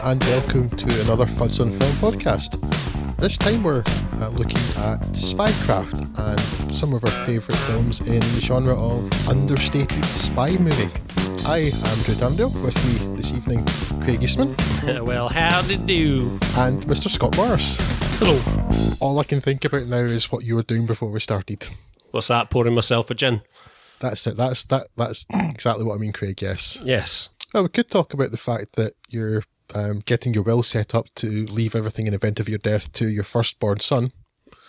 and welcome to another Fuds on Film podcast. This time we're looking at Spycraft and some of our favourite films in the genre of understated spy movie. I am Drew Dundale, with me this evening Craig Eastman. Well, how do you do? And Mr. Scott Morris. Hello. All I can think about now is what you were doing before we started. What's that, pouring myself a gin? That's it, that's exactly what I mean, Craig, yes. Yes. Well, we could talk about the fact that you're getting your will set up to leave everything in event of your death to your firstborn son.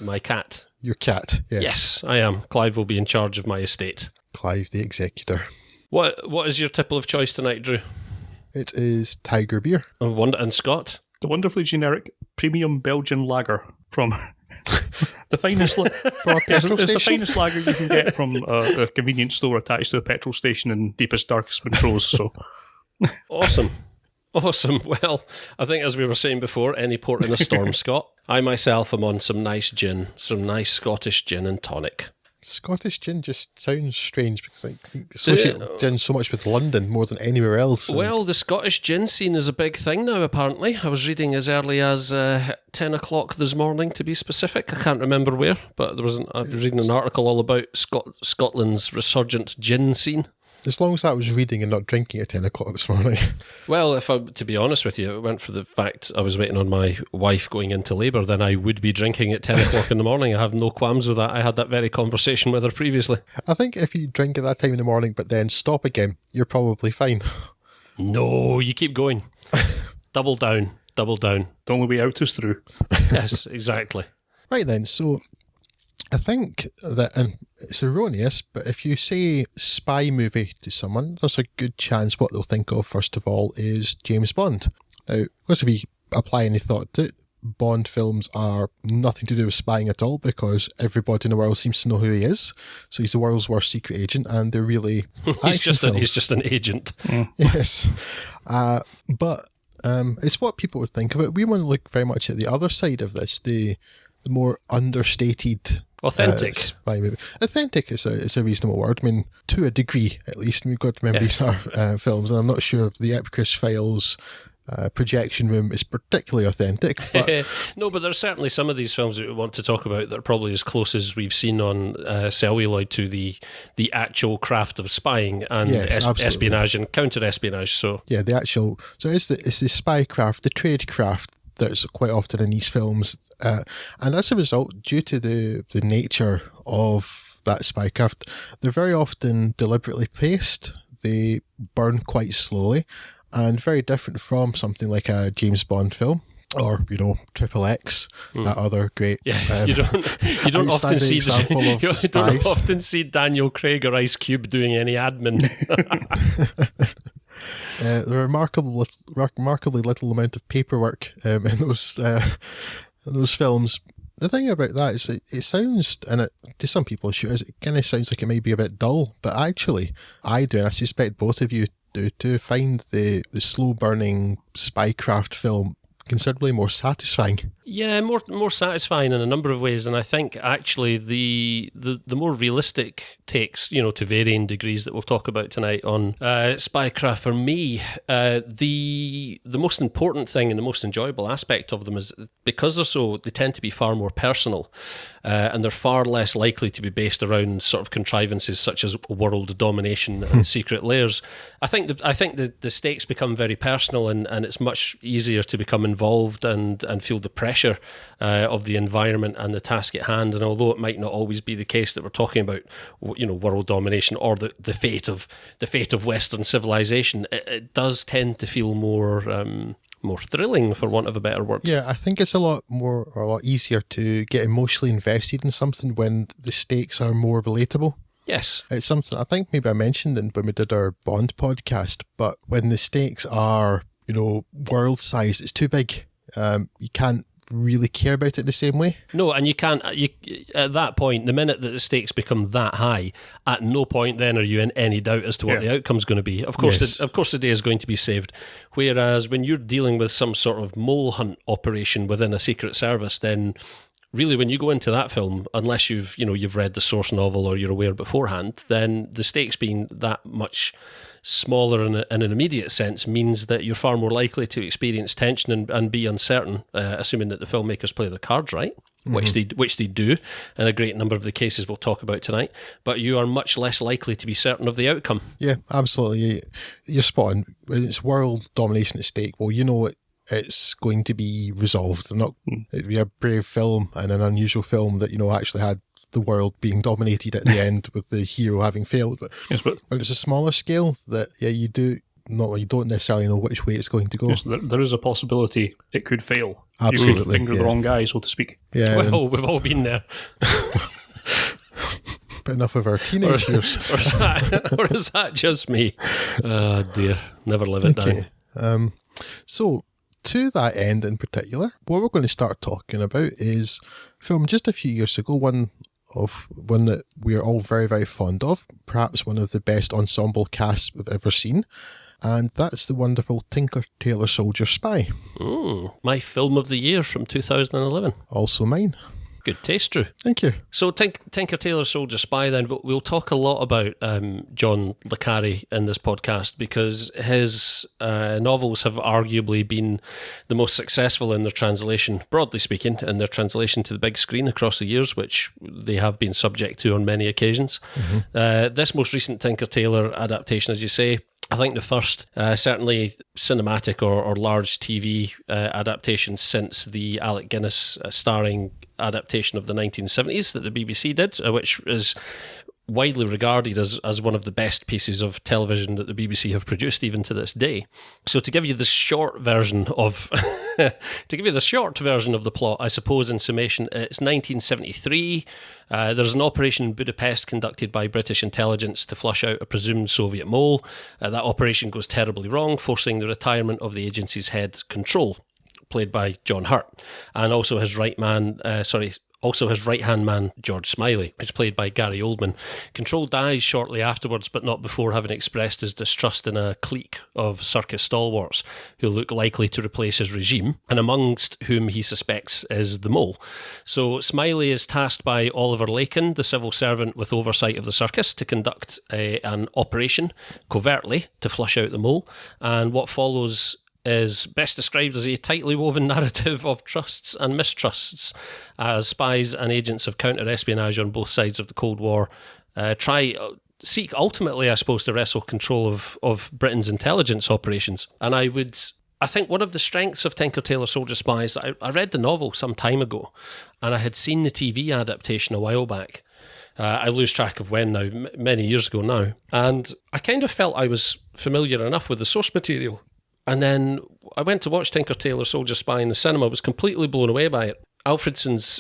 My cat. Your cat, yes. Yes, I am. Clive will be in charge of my estate. Clive, the executor. What is your tipple of choice tonight, Drew? It is Tiger Beer. And Scott? The wonderfully generic premium Belgian lager from the finest from a petrol station. It's the finest lager you can get from a convenience store attached to a petrol station in deepest, darkest Montrose. So awesome. Well, I think as we were saying before, any port in a storm, Scott. I myself am on some nice gin, some nice Scottish gin and tonic. Scottish gin just sounds strange because I think associate gin so much with London more than anywhere else. Well, the Scottish gin scene is a big thing now, apparently. I was reading as early as 10 o'clock this morning, to be specific. I can't remember where, but I was reading an article all about Scotland's resurgent gin scene. As long as I was reading and not drinking at 10 o'clock this morning. Well, to be honest with you, it went for the fact I was waiting on my wife going into labour, then I would be drinking at 10 o'clock in the morning. I have no qualms with that. I had that very conversation with her previously. I think if you drink at that time in the morning but then stop again, you're probably fine. No, you keep going. Double down. The only way out is through. Yes, exactly. Right then, so I think that, and it's erroneous, but if you say spy movie to someone, there's a good chance what they'll think of, first of all, is James Bond. Now, of course, if you apply any thought to it, Bond films are nothing to do with spying at all because everybody in the world seems to know who he is. So he's the world's worst secret agent, and they're really he's just an agent. Yes. But it's what people would think of it. We want to look very much at the other side of this, the more understated... Authentic. Spy movie. Authentic is a reasonable word. I mean, to a degree, at least. And we've got to remember these are films, and I'm not sure the Ipcress Files projection room is particularly authentic. But no, but there's certainly some of these films that we want to talk about that are probably as close as we've seen on celluloid to the actual craft of spying and espionage and counter-espionage. So yeah, it's the spycraft, the tradecraft, that's quite often in these films, and as a result, due to the nature of that spycraft, they're very often deliberately paced. They burn quite slowly, and very different from something like a James Bond film or Triple X, that other great. Yeah, you don't often see Daniel Craig or Ice Cube doing any admin. The remarkably little amount of paperwork in those films. The thing about that is it sounds, and to some people it kind of sounds like it may be a bit dull, but actually I do, and I suspect both of you do too, find the slow burning spycraft film considerably more satisfying. Yeah, more satisfying in a number of ways, and I think actually the more realistic takes, to varying degrees that we'll talk about tonight on Spycraft, for me, the most important thing and the most enjoyable aspect of them is because they tend to be far more personal, and they're far less likely to be based around sort of contrivances such as world domination and secret layers. I think the stakes become very personal, and it's much easier to become involved and feel the pressure of the environment and the task at hand. And although it might not always be the case that we're talking about, world domination or the fate of Western civilization, it does tend to feel more thrilling, for want of a better word. Yeah, I think it's a lot easier to get emotionally invested in something when the stakes are more relatable. Yes. It's something I think maybe I mentioned when we did our Bond podcast, but when the stakes are, world sized, it's too big. You can't really care about it the same way. No, and you can't. At that point, the minute that the stakes become that high, at no point then are you in any doubt as to what the outcome's going to be. Of course, the day is going to be saved. Whereas when you're dealing with some sort of mole hunt operation within a secret service, then really, when you go into that film, unless you've read the source novel or you're aware beforehand, then the stakes being that much smaller in an immediate sense means that you're far more likely to experience tension and be uncertain, assuming that the filmmakers play their cards right, which they do in a great number of the cases we'll talk about tonight, but you are much less likely to be certain of the outcome. Yeah, absolutely. You're spot on. When it's world domination at stake, well, you know it's going to be resolved. It'd be a brave film and an unusual film that, actually had the world being dominated at the end with the hero having failed. But when it's a smaller scale, that you don't necessarily know which way it's going to go. Yes, there is a possibility it could fail. Absolutely. You could finger the wrong guy, so to speak. Yeah. Well, we've all been there. But enough of our teenage years. Or is that just me? Oh dear, never live it down. So, to that end in particular, what we're going to start talking about is a film just a few years ago, one that we're all very, very fond of, perhaps one of the best ensemble casts we've ever seen, and that's the wonderful Tinker, Tailor, Soldier, Spy. My film of the year from 2011. Also mine. Good taste, Drew. Thank you. So Tinker, Tailor, Soldier, Spy then, but we'll talk a lot about John le Carré in this podcast because his novels have arguably been the most successful in their translation, broadly speaking, in their translation to the big screen across the years, which they have been subject to on many occasions. This most recent Tinker, Tailor adaptation, as you say, I think the first, certainly cinematic or large TV adaptation since the Alec Guinness starring adaptation of the 1970s that the BBC did, which is widely regarded as one of the best pieces of television that the BBC have produced even to this day. So to give you the short version of the plot, I suppose in summation, it's 1973. There's an operation in Budapest conducted by British intelligence to flush out a presumed Soviet mole. That operation goes terribly wrong, forcing the retirement of the agency's head control, played by John Hurt, and also his right-hand man, George Smiley, who's played by Gary Oldman. Control dies shortly afterwards, but not before having expressed his distrust in a clique of circus stalwarts who look likely to replace his regime, and amongst whom he suspects is the mole. So Smiley is tasked by Oliver Lakin, the civil servant with oversight of the circus, to conduct an operation covertly to flush out the mole, and what follows is best described as a tightly woven narrative of trusts and mistrusts as spies and agents of counter-espionage on both sides of the Cold War seek ultimately, I suppose, to wrestle control of Britain's intelligence operations. And I think one of the strengths of Tinker, Tailor, Soldier, Spy is that I read the novel some time ago and I had seen the TV adaptation a while back. I lose track of when now, many years ago now. And I kind of felt I was familiar enough with the source material. And then I went to watch Tinker, Tailor, Soldier, Spy in the cinema, was completely blown away by it. Alfredson's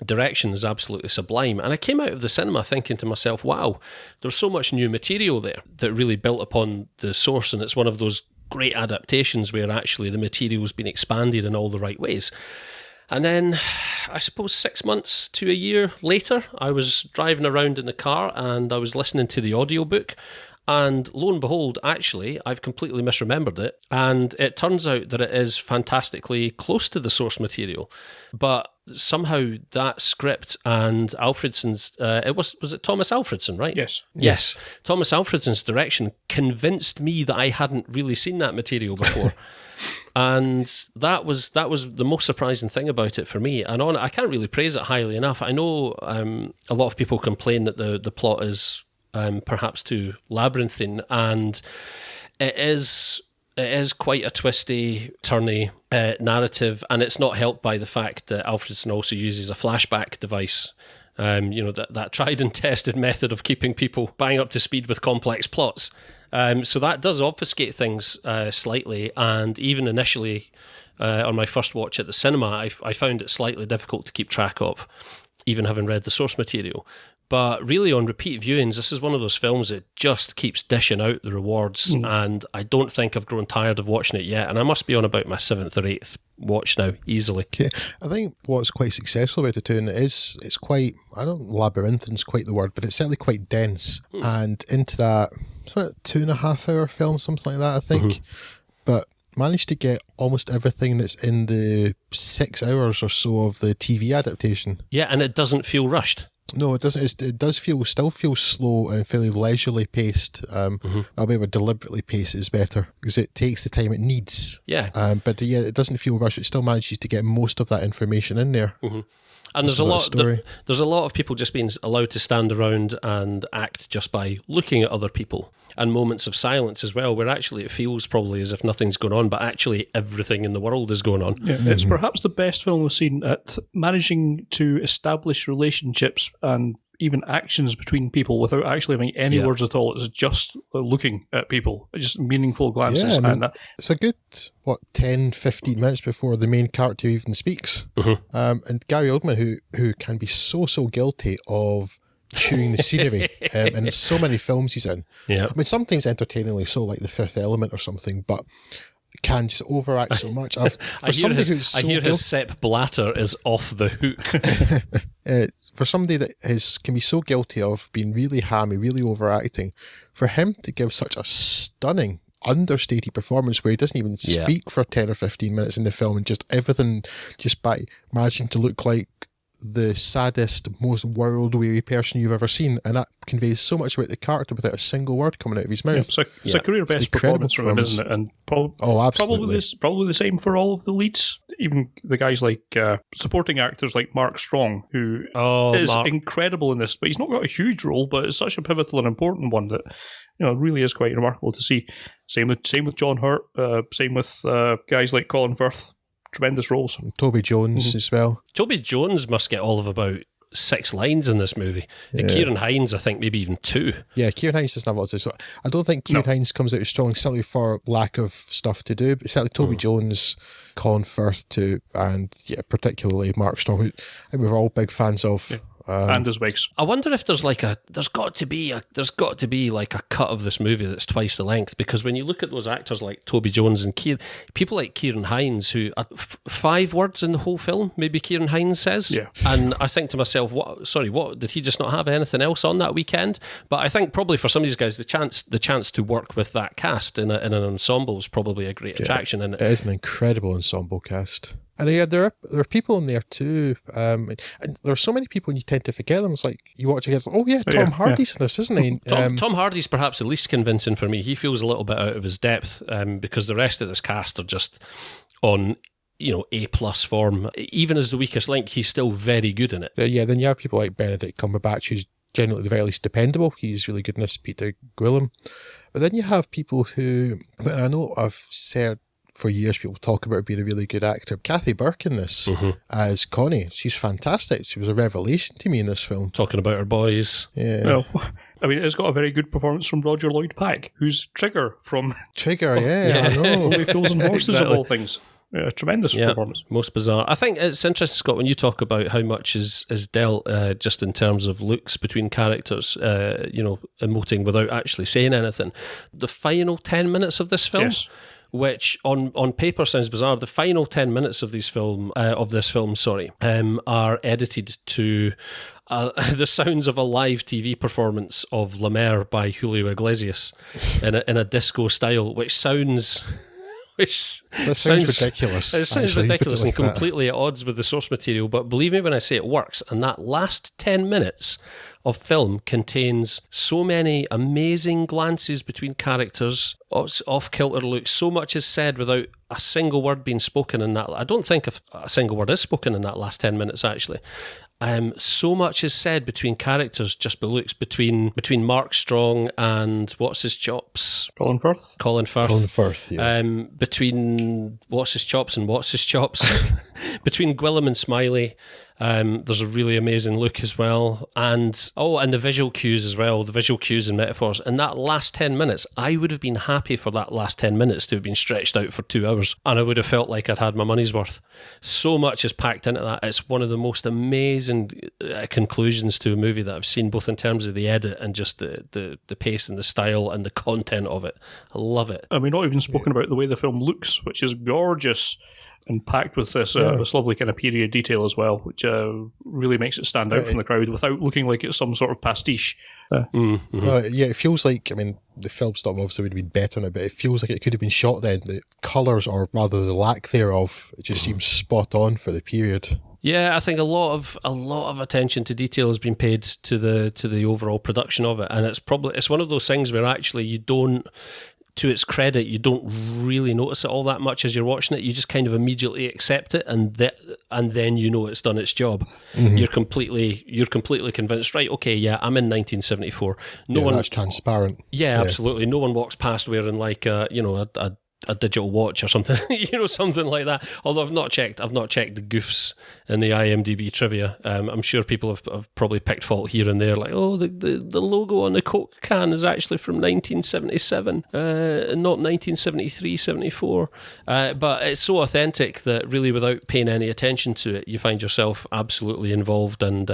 direction is absolutely sublime. And I came out of the cinema thinking to myself, wow, there's so much new material there that really built upon the source. And it's one of those great adaptations where actually the material's been expanded in all the right ways. And then, I suppose 6 months to a year later, I was driving around in the car and I was listening to the audiobook. And lo and behold, actually, I've completely misremembered it. And it turns out that it is fantastically close to the source material. But somehow that script and Alfredson's, was it Thomas Alfredson, right? Yes. Thomas Alfredson's direction convinced me that I hadn't really seen that material before. And that was the most surprising thing about it for me. And I can't really praise it highly enough. I know a lot of people complain that the plot is perhaps too labyrinthine, and it is quite a twisty, turny narrative, and it's not helped by the fact that Alfredson also uses a flashback device. That tried and tested method of keeping people bang up to speed with complex plots. So that does obfuscate things slightly, and even initially on my first watch at the cinema, I found it slightly difficult to keep track of, even having read the source material. But really, on repeat viewings, this is one of those films that just keeps dishing out the rewards, and I don't think I've grown tired of watching it yet, and I must be on about my 7th or 8th watch now, easily. Okay. I think what's quite successful about it too, and it's quite, I don't know, labyrinthine's quite the word, but it's certainly quite dense, and into that, it's about a 2.5 hour film, something like that, I think, but managed to get almost everything that's in the 6 hours or so of the TV adaptation. Yeah, and it doesn't feel rushed. No, it doesn't. It does still feel slow and fairly leisurely paced. I'll maybe deliberately paced is better because it takes the time it needs. Yeah. But it doesn't feel rushed. It still manages to get most of that information in there. And there's a lot of people just being allowed to stand around and act just by looking at other people, and moments of silence as well, where actually it feels probably as if nothing's going on, but actually everything in the world is going on. Yeah, it's perhaps the best film we've seen at managing to establish relationships and even actions between people without actually having any words at all. It's just looking at people, just meaningful glances. Yeah, I mean, it's a good, 10, 15 minutes before the main character even speaks. And Gary Oldman, who can be so guilty of chewing the scenery in so many films he's in. Yeah. I mean, sometimes entertainingly so, like The Fifth Element or something, but can just overact so much. I hear his Sepp Blatter is off the hook. For somebody that can be so guilty of being really hammy, really overacting, for him to give such a stunning, understated performance where he doesn't even speak for 10 or 15 minutes in the film, and just everything just by managing to look like the saddest, most world-weary person you've ever seen, and that conveys so much about the character without a single word coming out of his mouth. It's a career best performance from him, isn't it? And absolutely. Probably the same for all of the leads, even the guys like supporting actors like Mark Strong, who is incredible in this. But he's not got a huge role, but it's such a pivotal and important one that really is quite remarkable to see. Same with John Hurt. Same with guys like Colin Firth. Tremendous roles. And Toby Jones as well. Toby Jones must get all of about 6 lines in this movie. Kieran Hines, I think, maybe even 2. Yeah, Kieran Hines doesn't have a lot to do. So I don't think Kieran Hines comes out as strong simply for lack of stuff to do, but certainly Toby Jones, Colin Firth too, and particularly Mark Strong, who I think we're all big fans of. And his wigs. I wonder if there's got to be like a cut of this movie that's twice the length, because when you look at those actors like Toby Jones and people like Kieran Hines, who are 5 words in the whole film, maybe Kieran Hines says. Yeah. And I think to myself, what did he just not have anything else on that weekend? But I think probably for some of these guys, the chance to work with that cast in an ensemble is probably a great attraction. And it is an incredible ensemble cast. And there are people in there too, and there are so many people and you tend to forget them. It's like you watch it, Tom Hardy's in this, isn't he? Tom Hardy's perhaps the least convincing for me. He feels a little bit out of his depth because the rest of this cast are just on A+ form. Even as the weakest link, he's still very good in it. Then you have people like Benedict Cumberbatch, who's generally at the very least dependable. He's really good in this. Peter Gwilym. But then you have people who, I know I've said for years people talk about being a really good actor. Kathy Burke in this as Connie. She's fantastic. She was a revelation to me in this film. Talking about her boys. Yeah. Well, I mean, it's got a very good performance from Roger Lloyd Pack, who's Trigger from... I know. Only Fools and Horses of all things. Yeah, tremendous performance. Most bizarre. I think it's interesting, Scott, when you talk about how much is dealt just in terms of looks between characters, emoting without actually saying anything. The final 10 minutes of this film... Yes. Which on paper sounds bizarre. The final 10 minutes of this film, are edited to the sounds of a live TV performance of La Mer by Julio Iglesias in a disco style, which sounds ridiculous. It sounds ridiculous and completely at odds with the source material, but believe me when I say it works. And that last 10 minutes of film contains so many amazing glances between characters, off-kilter looks. So much is said without a single word being spoken in that. I don't think a single word is spoken in that last 10 minutes, actually. So much is said between characters, just by looks, between Mark Strong and what's his chops? Colin Firth, yeah. Between what's his chops and what's his chops? Between Gwilym and Smiley. There's a really amazing look as well, and the visual cues as well, the visual cues and metaphors. And that last 10 minutes, I would have been happy for that last 10 minutes to have been stretched out for 2 hours, and I would have felt like I'd had my money's worth. So much is packed into that. It's one of the most amazing conclusions to a movie that I've seen, both in terms of the edit and just the pace and the style and the content of it. I love it. I mean, not even spoken about the way the film looks, which is gorgeous. And packed with this lovely kind of period detail as well, which really makes it stand out from the crowd without looking like it's some sort of pastiche. It feels like, I mean, the film stuff obviously would have been better now, but it feels like it could have been shot then. The colours, or rather the lack thereof, it just seems spot on for the period. Yeah, I think a lot of attention to detail has been paid to the overall production of it, and it's one of those things where actually you don't. To its credit, you don't really notice it all that much as you're watching it. You just kind of immediately accept it, and then you know it's done its job. Mm-hmm. You're completely convinced. Right? Okay, yeah, I'm in 1974. That's transparent. Yeah, absolutely. No one walks past wearing like a digital watch or something, something like that. Although I've not checked the goofs in the IMDb trivia. I'm sure people have probably picked fault here and there, like, oh, the logo on the Coke can is actually from 1977, not 1973, 74. But it's so authentic that really, without paying any attention to it, you find yourself absolutely involved and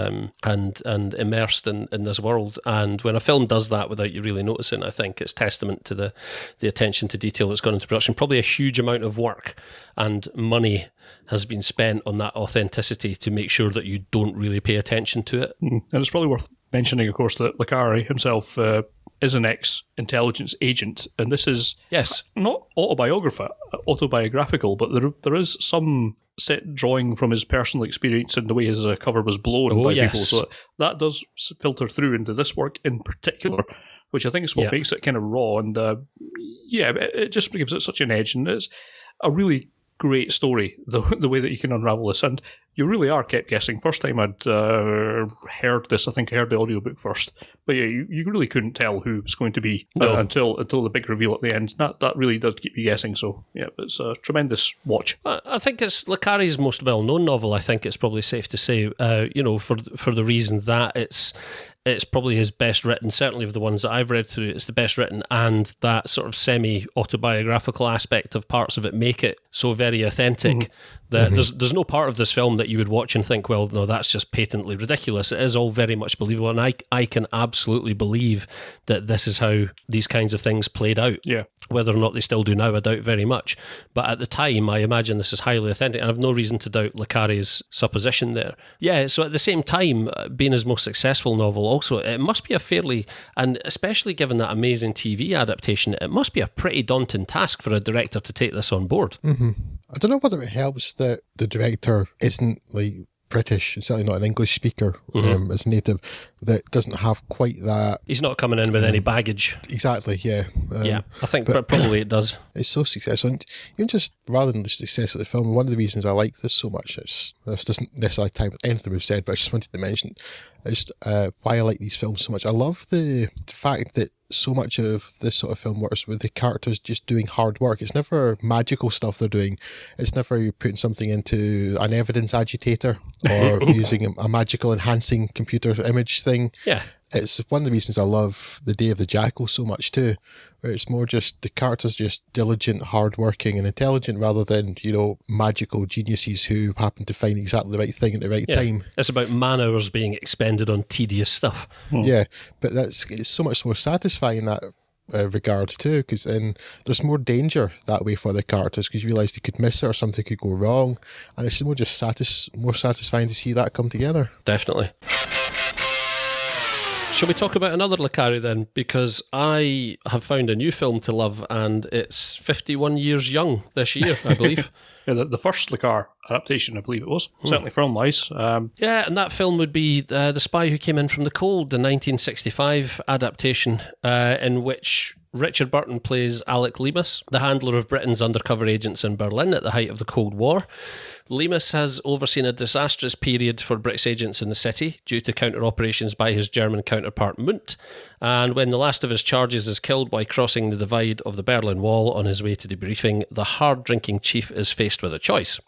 immersed in this world. And when a film does that without you really noticing, I think it's testament to the attention to detail that's gone into production. Probably a huge amount of work and money has been spent on that authenticity to make sure that you don't really pay attention to it. And it's probably worth mentioning, of course, that Carré himself is an ex-intelligence agent, and this is not autobiographical, but there is some set drawing from his personal experience and the way his cover was blown by people. So that does filter through into this work in particular, which I think is what makes it kind of raw, and it just gives it such an edge, and it's a really great story, the way that you can unravel this, and you really are kept guessing. First time I'd heard this, I think I heard the audiobook first, but yeah, you really couldn't tell who it was going to be until the big reveal at the end. That really does keep you guessing, so yeah, it's a tremendous watch. I think it's Le Carré's most well-known novel, I think it's probably safe to say, for the reason that it's probably his best written, certainly of the ones that I've read through, it's the best written, and that sort of semi-autobiographical aspect of parts of it make it so very authentic that there's no part of this film that you would watch and think, well, no, that's just patently ridiculous. It is all very much believable, and I can absolutely believe that this is how these kinds of things played out. Yeah. Whether or not they still do now, I doubt very much. But at the time, I imagine this is highly authentic, and I have no reason to doubt Le Carré's supposition there. Yeah, so at the same time, being his most successful novel, also, it must be a fairly, and especially given that amazing TV adaptation, it must be a pretty daunting task for a director to take this on board. Mm-hmm. I don't know whether it helps that the director isn't like British, certainly not an English speaker as native, that doesn't have quite that. He's not coming in with any baggage. Exactly, yeah. I think probably it does. It's so successful. And even just rather than the success of the film, one of the reasons I like this so much, this doesn't necessarily tie with anything we've said, but I just wanted to mention is why I like these films so much. I love the fact that so much of this sort of film works with the characters just doing hard work. It's never magical stuff they're doing. It's never you putting something into an evidence agitator or using a magical enhancing computer image thing. Yeah. It's one of the reasons I love The Day of the Jackal so much too, where it's more just the characters just diligent, hardworking and intelligent rather than, magical geniuses who happen to find exactly the right thing at the right time. It's about man hours being expended on tedious stuff. Yeah, but it's so much more satisfying in that regard too, because then there's more danger that way for the characters because you realise they could miss it or something could go wrong, and it's more just more satisfying to see that come together. Definitely. Shall we talk about another Le Carré then? Because I have found a new film to love, and it's 51 years young this year, I believe. The first Le Carré adaptation, I believe it was, certainly film-wise. Yeah, and that film would be The Spy Who Came In From the Cold, the 1965 adaptation, in which Richard Burton plays Alec Leamas, the handler of Britain's undercover agents in Berlin at the height of the Cold War. Leamas has overseen a disastrous period for British agents in the city due to counter-operations by his German counterpart Mundt, and when the last of his charges is killed while crossing the divide of the Berlin Wall on his way to debriefing, the hard-drinking chief is faced with a choice.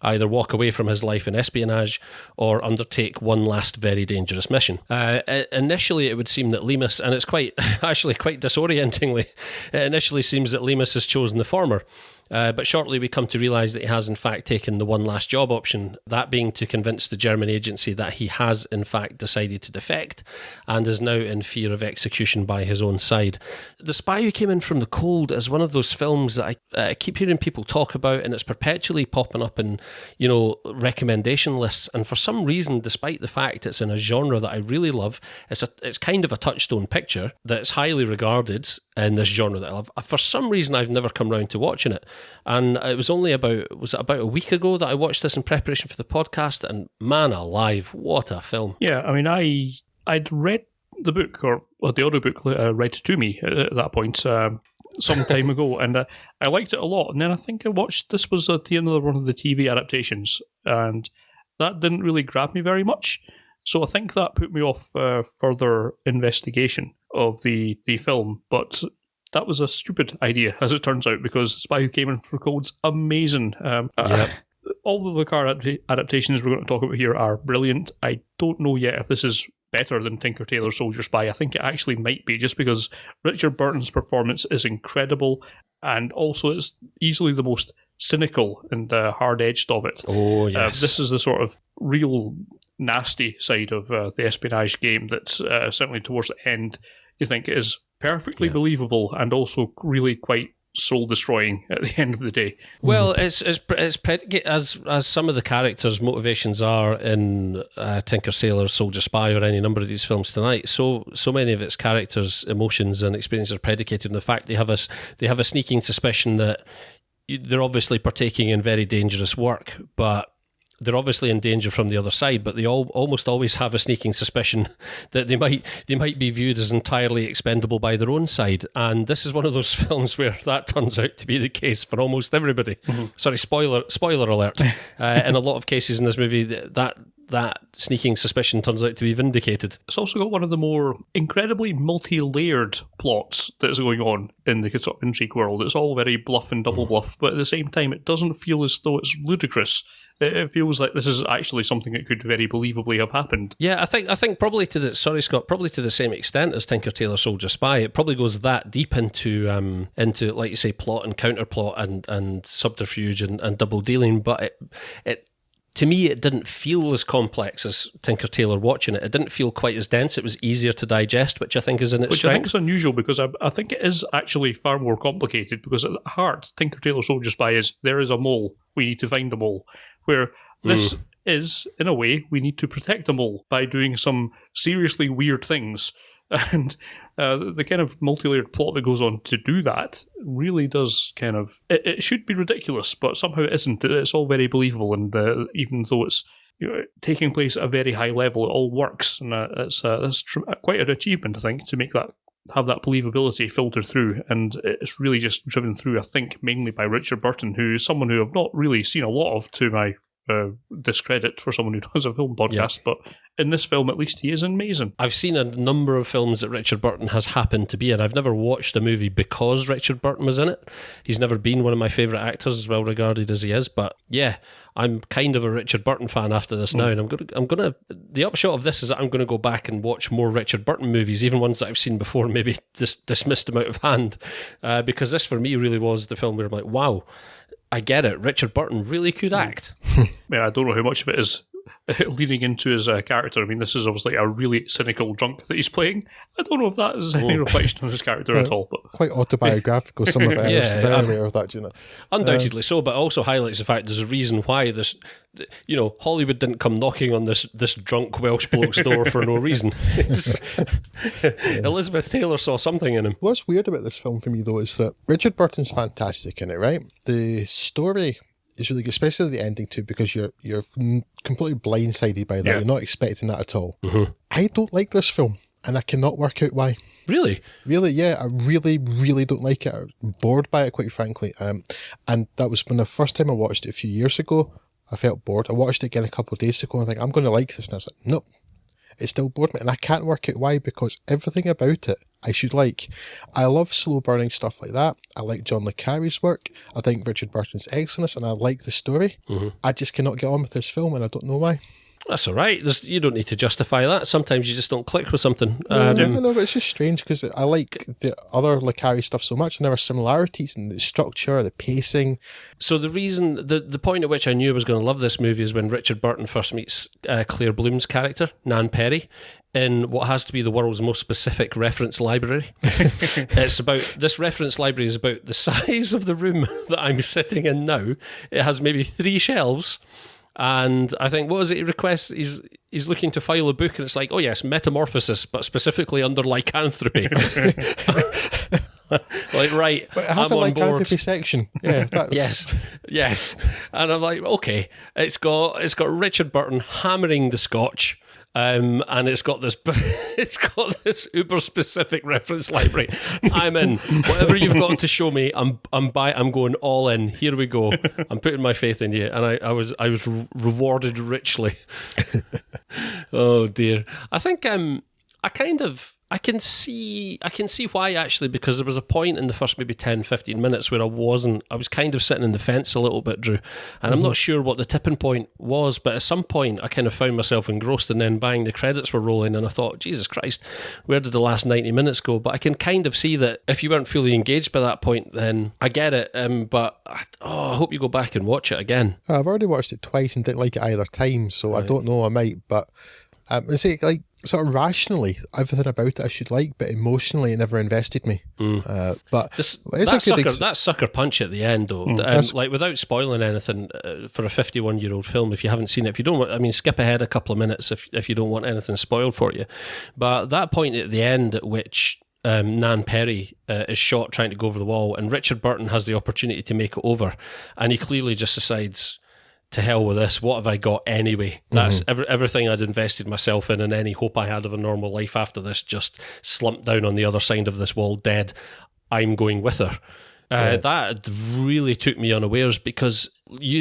Either walk away from his life in espionage or undertake one last very dangerous mission. Initially, it would seem that Leamas, and it's quite disorientingly, it initially seems that Leamas has chosen the former. But shortly we come to realise that he has in fact taken the one last job option, that being to convince the German agency that he has in fact decided to defect and is now in fear of execution by his own side. The Spy Who Came In From the Cold is one of those films that I keep hearing people talk about, and it's perpetually popping up in, recommendation lists. And for some reason, despite the fact it's in a genre that I really love, it's kind of a touchstone picture that's highly regarded in this genre that I love. For some reason, I've never come round to watching it. And it was only about a week ago that I watched this in preparation for the podcast, and man alive, what a film. Yeah, I mean, I'd read the book, or the audiobook read to me at that point some time ago, and I liked it a lot. And then I think I watched, this was at the end of one of the TV adaptations, and that didn't really grab me very much. So I think that put me off further investigation of the film, but that was a stupid idea, as it turns out, because Spy Who Came In For Cold's amazing. All of the car adaptations we're going to talk about here are brilliant. I don't know yet if this is better than Tinker Tailor Soldier Spy. I think it actually might be, just because Richard Burton's performance is incredible, and also it's easily the most cynical and hard-edged of it. Oh, yes. This is the sort of real nasty side of the espionage game that certainly towards the end you think is perfectly believable and also really quite soul-destroying at the end of the day. Well, it's predicate as some of the characters' motivations are in Tinker Sailor, Soldier Spy, or any number of these films tonight. So many of its characters' emotions and experiences are predicated on the fact they have a sneaking suspicion that they're obviously partaking in very dangerous work, but they're obviously in danger from the other side, but they almost always have a sneaking suspicion that they might be viewed as entirely expendable by their own side. And this is one of those films where that turns out to be the case for almost everybody. Mm-hmm. Sorry, spoiler alert. In a lot of cases in this movie, that sneaking suspicion turns out to be vindicated. It's also got one of the more incredibly multi-layered plots that is going on in the sort of intrigue world. It's all very bluff and double bluff, but at the same time, it doesn't feel as though it's ludicrous. It feels like this is actually something that could very believably have happened. Yeah, I think probably to the same extent as Tinker Tailor Soldier Spy, it probably goes that deep into like you say, plot and counterplot and subterfuge and double dealing, but it to me, it didn't feel as complex as Tinker Tailor watching it. It didn't feel quite as dense. It was easier to digest, which I think is in its strength. Which I think is unusual, because I think it is actually far more complicated, because at the heart, Tinker Tailor Soldier Spy is, there is a mole, we need to find a mole. Where this is, in a way, we need to protect a mole by doing some seriously weird things. And the kind of multi-layered plot that goes on to do that really does kind of... It should be ridiculous, but somehow it isn't. It's all very believable, and even though it's taking place at a very high level, it all works. And that's quite an achievement, I think, to make that, have that believability filter through. And it's really just driven through, I think, mainly by Richard Burton, who is someone who I've not really seen a lot of, to my discredit for someone who does a film podcast, but in this film at least he is amazing. I've seen a number of films that Richard Burton has happened to be in. I've never watched a movie because Richard Burton was in it. He's never been one of my favourite actors, as well regarded as he is, but yeah, I'm kind of a Richard Burton fan after this now, and I'm gonna the upshot of this is that I'm gonna go back and watch more Richard Burton movies, even ones that I've seen before, maybe dismissed them out of hand, because this for me really was the film where I'm like, wow, I get it. Richard Burton really could act. Yeah, I don't know how much of it is leaning into his character. I mean, this is obviously a really cynical drunk that he's playing. I don't know if that is any reflection on his character at all. But quite autobiographical, some of it. Yeah, very aware of that, you know. Undoubtedly so, but also highlights the fact there's a reason why this, Hollywood didn't come knocking on this drunk Welsh bloke's door for no reason. Elizabeth Taylor saw something in him. What's weird about this film for me, though, is that Richard Burton's fantastic in it, right? The story is really good, especially the ending too, because you're completely blindsided by that. Yeah. You're not expecting that at all. Mm-hmm. I don't like this film, and I cannot work out why. Really? Really, yeah. I really, really don't like it. I'm bored by it, quite frankly. And that was when the first time I watched it a few years ago. I felt bored. I watched it again a couple of days ago, and I think I'm going to like this. And I was like, nope. It still bored me, and I can't work out why, because everything about it I should like. I love slow burning stuff like that. I like John le Carré's work. I think Richard Burton's excellent, and I like the story. Mm-hmm. I just cannot get on with this film, and I don't know why. That's all right. You don't need to justify that. Sometimes you just don't click with something. No, but it's just strange because I like the other Le Carré stuff so much, and there are similarities in the structure, the pacing. So the reason, the point at which I knew I was going to love this movie is when Richard Burton first meets Claire Bloom's character, Nan Perry, in what has to be the world's most specific reference library. This reference library is about the size of the room that I'm sitting in now. It has maybe 3 shelves. And I think, what is it he requests? He's looking to file a book, and it's like, oh yes, Metamorphosis, but specifically under lycanthropy. Like, right, but it has I'm a on board. lycanthropy section. Yeah, that's... yes. And I'm like, okay, it's got Richard Burton hammering the Scotch. And it's got this uber specific reference library. I'm in. Whatever you've got to show me, I'm going all in. Here we go. I'm putting my faith in you, and I was rewarded richly. Oh dear. I think I can see why, actually, because there was a point in the first maybe 10, 15 minutes where I was kind of sitting in the fence a little bit, Drew, and I'm not sure what the tipping point was, but at some point I kind of found myself engrossed, and then bang, the credits were rolling, and I thought, Jesus Christ, where did the last 90 minutes go? But I can kind of see that if you weren't fully engaged by that point, then I get it, but I hope you go back and watch it again. I've already watched it twice and didn't like it either time, so right. I don't know, I might, but I say, like, sort of rationally, everything about it I should like, but emotionally it never invested me. But that sucker punch at the end, though, like, without spoiling anything for a 51-year-old film, if you haven't seen it, if you don't want, I mean, skip ahead a couple of minutes if you don't want anything spoiled for you. But that point at the end at which Nan Perry is shot trying to go over the wall, and Richard Burton has the opportunity to make it over, and he clearly just decides, to hell with this, what have I got anyway? That's everything I'd invested myself in, and any hope I had of a normal life after this just slumped down on the other side of this wall dead. I'm going with her. That really took me unawares, because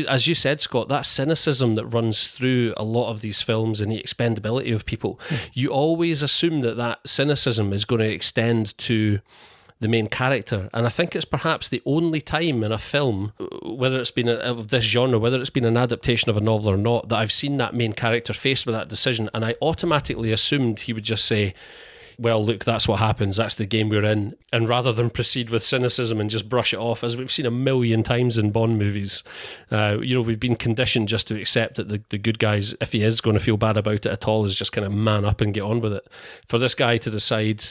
as you said, Scott, that cynicism that runs through a lot of these films and the expendability of people, you always assume that cynicism is going to extend to the main character. And I think it's perhaps the only time in a film, whether it's been of this genre, whether it's been an adaptation of a novel or not, that I've seen that main character faced with that decision, and I automatically assumed he would just say, well, look, that's what happens, that's the game we're in, and rather than proceed with cynicism and just brush it off, as we've seen a million times in Bond movies, we've been conditioned just to accept that the good guys, if he is going to feel bad about it at all, is just kind of man up and get on with it. For this guy to decide,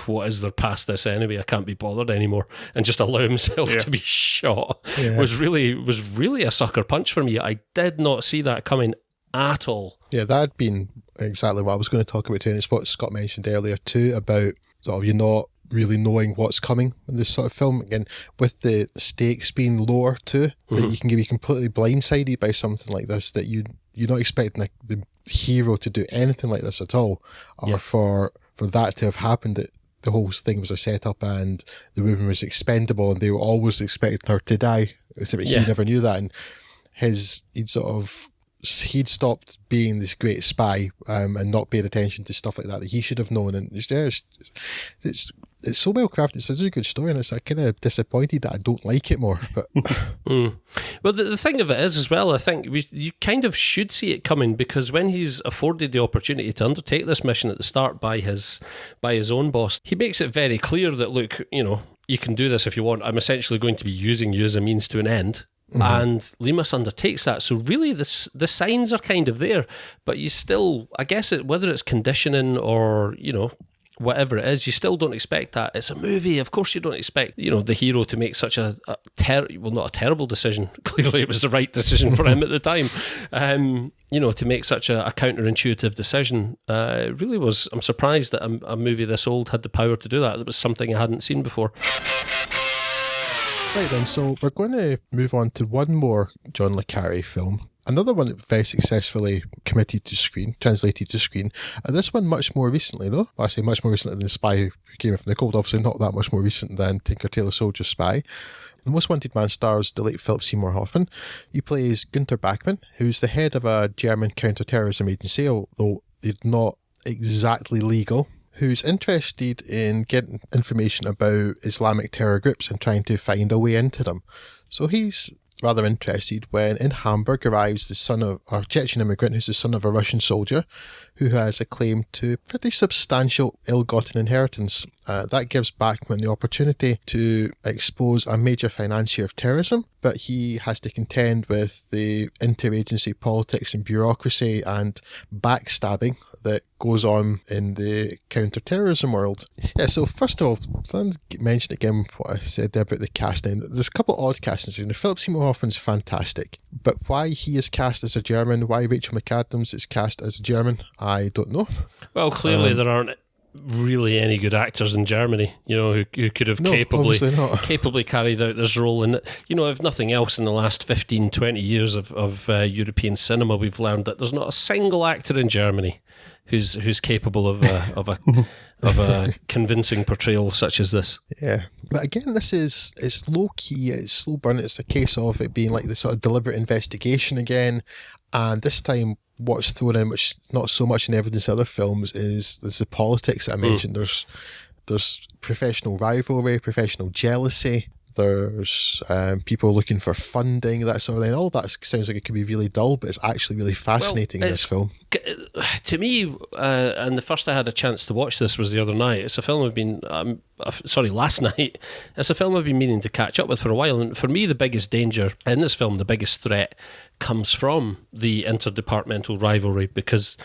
what is there past this anyway, I can't be bothered anymore, and just allow himself to be shot, was really a sucker punch for me. I did not see that coming at all. Yeah, that had been exactly what I was going to talk about too, and it's what Scott mentioned earlier too, about sort of you not really knowing what's coming in this sort of film, again, with the stakes being lower too, that you can be completely blindsided by something like this, that you're not expecting the hero to do anything like this at all, or for that to have happened, that the whole thing was a setup and the woman was expendable and they were always expecting her to die, but he never knew that, and he'd stopped being this great spy and not paid attention to stuff like that he should have known, and it's so well crafted. It's such a good story, and it's kind of disappointed that I don't like it more. But well, the thing of it is as well, I think you kind of should see it coming, because when he's afforded the opportunity to undertake this mission at the start by his own boss, he makes it very clear that, look, you can do this if you want. I'm essentially going to be using you as a means to an end. And Lemus undertakes that. So really the signs are kind of there, but you still, I guess, whether it's conditioning or, whatever it is, you still don't expect that. It's a movie. Of course you don't expect, the hero to make such not a terrible decision. Clearly it was the right decision for him at the time. To make such a counterintuitive decision really was, I'm surprised that a movie this old had the power to do that. It was something I hadn't seen before. Right then, so we're going to move on to one more John le Carré film. Another one that very successfully translated to screen. And this one much more recently, though. Well, I say much more recently than Spy Who Came from the Cold. Obviously not that much more recent than Tinker Tailor Soldier Spy. The Most Wanted Man stars the late Philip Seymour Hoffman. He plays Günther Bachmann, who's the head of a German counter-terrorism agency, although they're not exactly legal, who's interested in getting information about Islamic terror groups and trying to find a way into them. So he's rather interested when in Hamburg arrives the son of a Chechen immigrant who's the son of a Russian soldier who has a claim to pretty substantial ill-gotten inheritance. That gives Bachmann the opportunity to expose a major financier of terrorism, but he has to contend with the interagency politics and bureaucracy and backstabbing that goes on in the counter-terrorism world. Yeah, so first of all, I'll mention again what I said there about the casting. There's a couple of odd castings here. Now, Philip Seymour Hoffman's fantastic, but why he is cast as a German, why Rachel McAdams is cast as a German, I don't know. Well, clearly there aren't really any good actors in Germany, who could have capably carried out this role. And, if nothing else, in the last 15, 20 years of European cinema, we've learned that there's not a single actor in Germany who's capable of a convincing portrayal such as this. Yeah, but again, it's low key, it's slow burn. It's a case of it being like the sort of deliberate investigation again, and this time what's thrown in, which not so much in evidence in other films, is there's the politics that I mentioned. There's professional rivalry, professional jealousy. There's people looking for funding, that sort of thing. All that sounds like it could be really dull, but it's actually really fascinating in this film. To me, and the first I had a chance to watch this was the other night. It's a film last night. It's a film I've been meaning to catch up with for a while. And for me, the biggest danger in this film, the biggest threat, comes from the interdepartmental rivalry, because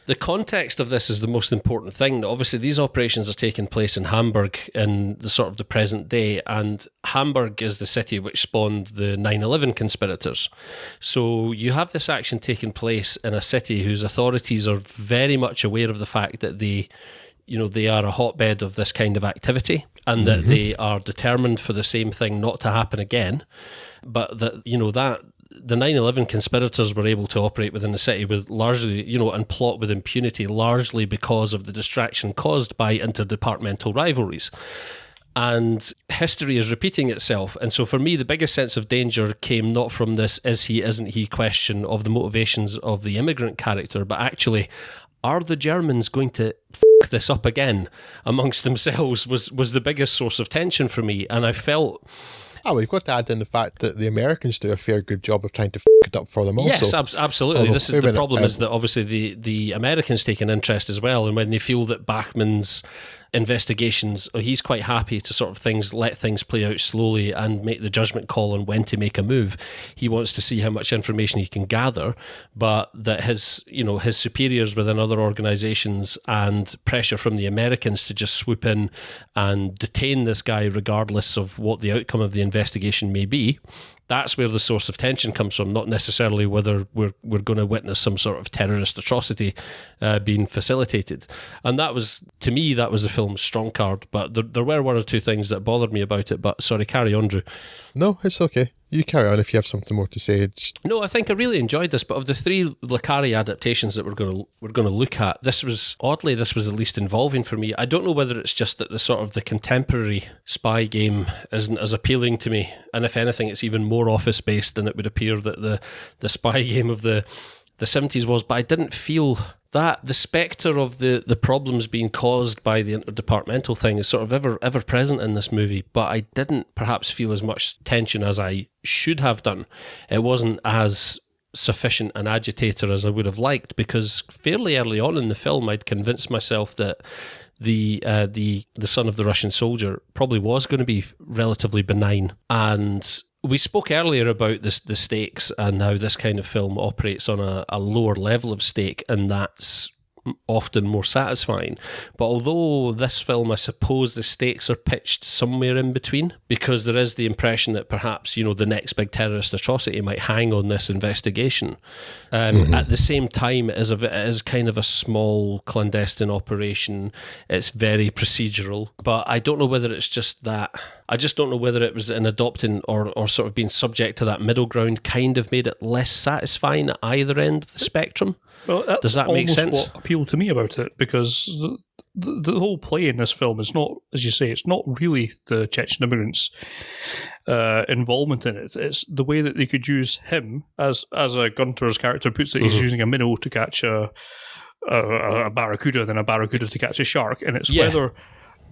the context of this is the most important thing. Obviously, these operations are taking place in Hamburg in the sort of the present day, and Hamburg is the city which spawned the 9/11 conspirators. So you have this action taking place in a city whose authorities are very much aware of the fact that they are a hotbed of this kind of activity, and that they are determined for the same thing not to happen again. But that the 9/11 conspirators were able to operate within the city with largely, and plot with impunity, largely because of the distraction caused by interdepartmental rivalries. And history is repeating itself. And so for me, the biggest sense of danger came not from this is he, isn't he question of the motivations of the immigrant character, but actually, are the Germans going to f*** this up again amongst themselves was the biggest source of tension for me. And I felt... Oh, we've got to add in the fact that the Americans do a fair good job of trying to f*** it up for them also. Yes, absolutely. Although, this is the problem is that obviously the Americans take an interest as well, and when they feel that Bachmann's investigations, he's quite happy to sort of let things play out slowly and make the judgment call on when to make a move. He wants to see how much information he can gather, but that his superiors within other organizations and pressure from the Americans to just swoop in and detain this guy regardless of what the outcome of the investigation may be. That's where the source of tension comes from, not necessarily whether we're going to witness some sort of terrorist atrocity being facilitated. And that was, to me, that was the film's strong card. But there were one or two things that bothered me about it. But sorry, carry on, Drew. No, it's okay. You carry on if you have something more to say. No, I think I really enjoyed this. But of the three Le Carré adaptations that we're going to look at, this was the least involving for me. I don't know whether it's just that the contemporary spy game isn't as appealing to me, and if anything, it's even more office based than it would appear that the spy game of the 70s was. But I didn't feel that the spectre of the problems being caused by the interdepartmental thing is sort of ever present in this movie, but I didn't perhaps feel as much tension as I should have done. It wasn't as sufficient an agitator as I would have liked, because fairly early on in the film I'd convinced myself that the son of the Russian soldier probably was going to be relatively benign. And we spoke earlier about the stakes and how this kind of film operates on a lower level of stake, and that's often more satisfying. But although this film, I suppose the stakes are pitched somewhere in between, because there is the impression that perhaps, the next big terrorist atrocity might hang on this investigation. At the same time, it is kind of a small clandestine operation. It's very procedural, but I don't know whether it's just that. I just don't know whether it was in adopting or sort of being subject to that middle ground kind of made it less satisfying at either end of the spectrum. Well, that's Does that make sense? What appealed to me about it, because the whole play in this film is not, as you say, it's not really the Chechen immigrants' involvement in it. It's the way that they could use him, as a Gunter's character puts it, he's using a minnow to catch a barracuda, then a barracuda to catch a shark, and it's whether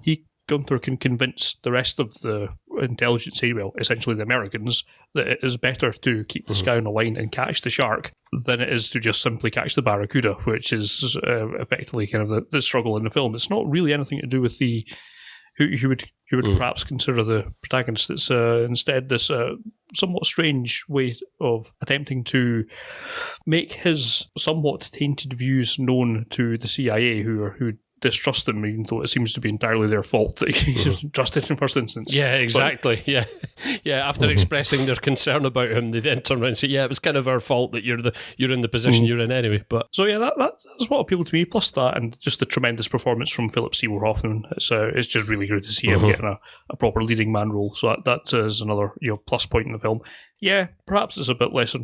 he Gunther can convince the rest of the intelligence area, well, essentially the Americans, that it is better to keep the sky on the line and catch the shark than it is to just simply catch the barracuda, which is effectively kind of the struggle in the film. It's not really anything to do with the who you would perhaps consider the protagonist. It's instead this somewhat strange way of attempting to make his somewhat tainted views known to the CIA, who distrust him, even though it seems to be entirely their fault that he's trusted in the first instance. Yeah, exactly. Yeah. After expressing their concern about him, they then turn around and say, "Yeah, it was kind of our fault that you're in the position you're in anyway." But so yeah, that's what appealed to me. Plus that, and just the tremendous performance from Philip Seymour Hoffman. It's just really good to see him getting a proper leading man role. So that is another plus point in the film. Yeah, perhaps it's a bit less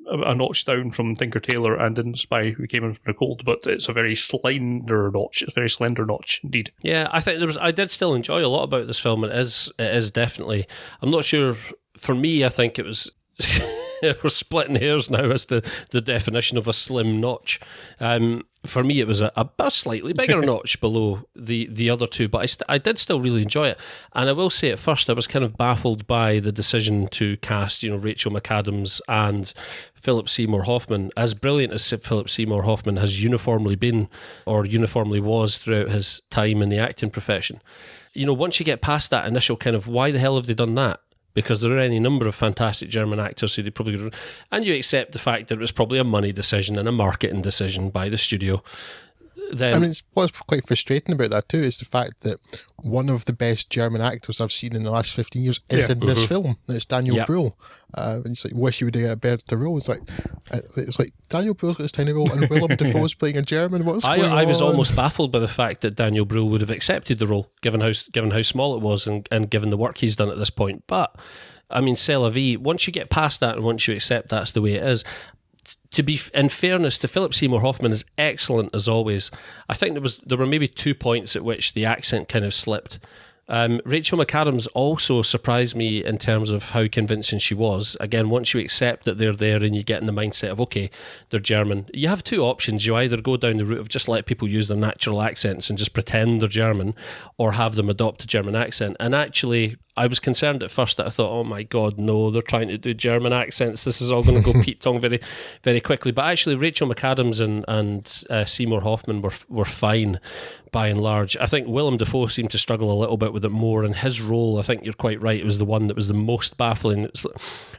a notch down from Tinker Tailor and in Spy Who Came In From the Cold, but it's a very slender notch. It's a very slender notch indeed. Yeah, I think I did still enjoy a lot about this film. It is definitely. I'm not sure. For me, I think it was. We're splitting hairs now as to the definition of a slim notch. For me, it was a slightly bigger notch below the other two, but I did still really enjoy it. And I will say at first, I was kind of baffled by the decision to cast, Rachel McAdams and Philip Seymour Hoffman. As brilliant as Philip Seymour Hoffman has uniformly been, or uniformly was throughout his time in the acting profession, once you get past that initial kind of, why the hell have they done that? Because there are any number of fantastic German actors who they probably... And you accept the fact that it was probably a money decision and a marketing decision by the studio. Then, what's quite frustrating about that too is the fact that one of the best German actors I've seen in the last 15 years is in this film. It's Daniel Brühl. And it's like, wish you would get a better role. It's like Daniel Brühl's got this tiny role and Willem Dafoe's playing a German. What's going on? I was almost baffled by the fact that Daniel Brühl would have accepted the role, given how small it was and given the work he's done at this point. But c'est la vie. Once you get past that and once you accept that's the way it is. To be in fairness to Philip Seymour Hoffman, is excellent as always. I think there were maybe 2 points at which the accent kind of slipped. Rachel McAdams also surprised me in terms of how convincing she was. Again, once you accept that they're there and you get in the mindset of, okay, they're German, you have 2 options. You either go down the route of just let people use their natural accents and just pretend they're German, or have them adopt a German accent. And actually, I was concerned at first that I thought, oh my God, no, they're trying to do German accents. This is all going to go Pete Tong very, very quickly. But actually, Rachel McAdams and Seymour Hoffman were fine by and large. I think Willem Dafoe seemed to struggle a little bit with it more, and his role, I think you're quite right, it was the one that was the most baffling. It's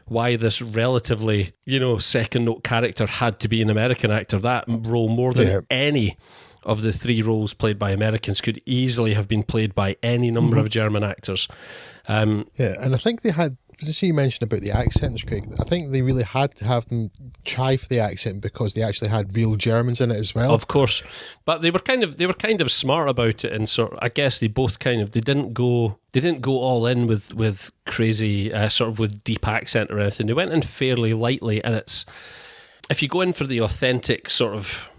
why this relatively, second note character had to be an American actor. That role, more than any of the 3 roles played by Americans, could easily have been played by any number of German actors. And I think they had, just you mentioned about the accents, Craig, I think they really had to have them try for the accent because they actually had real Germans in it as well. Of course. But they were kind of smart about it, and I guess they both they didn't go all in with crazy sort of with deep accent or anything. They went in fairly lightly, and it's, if you go in for the authentic sort of,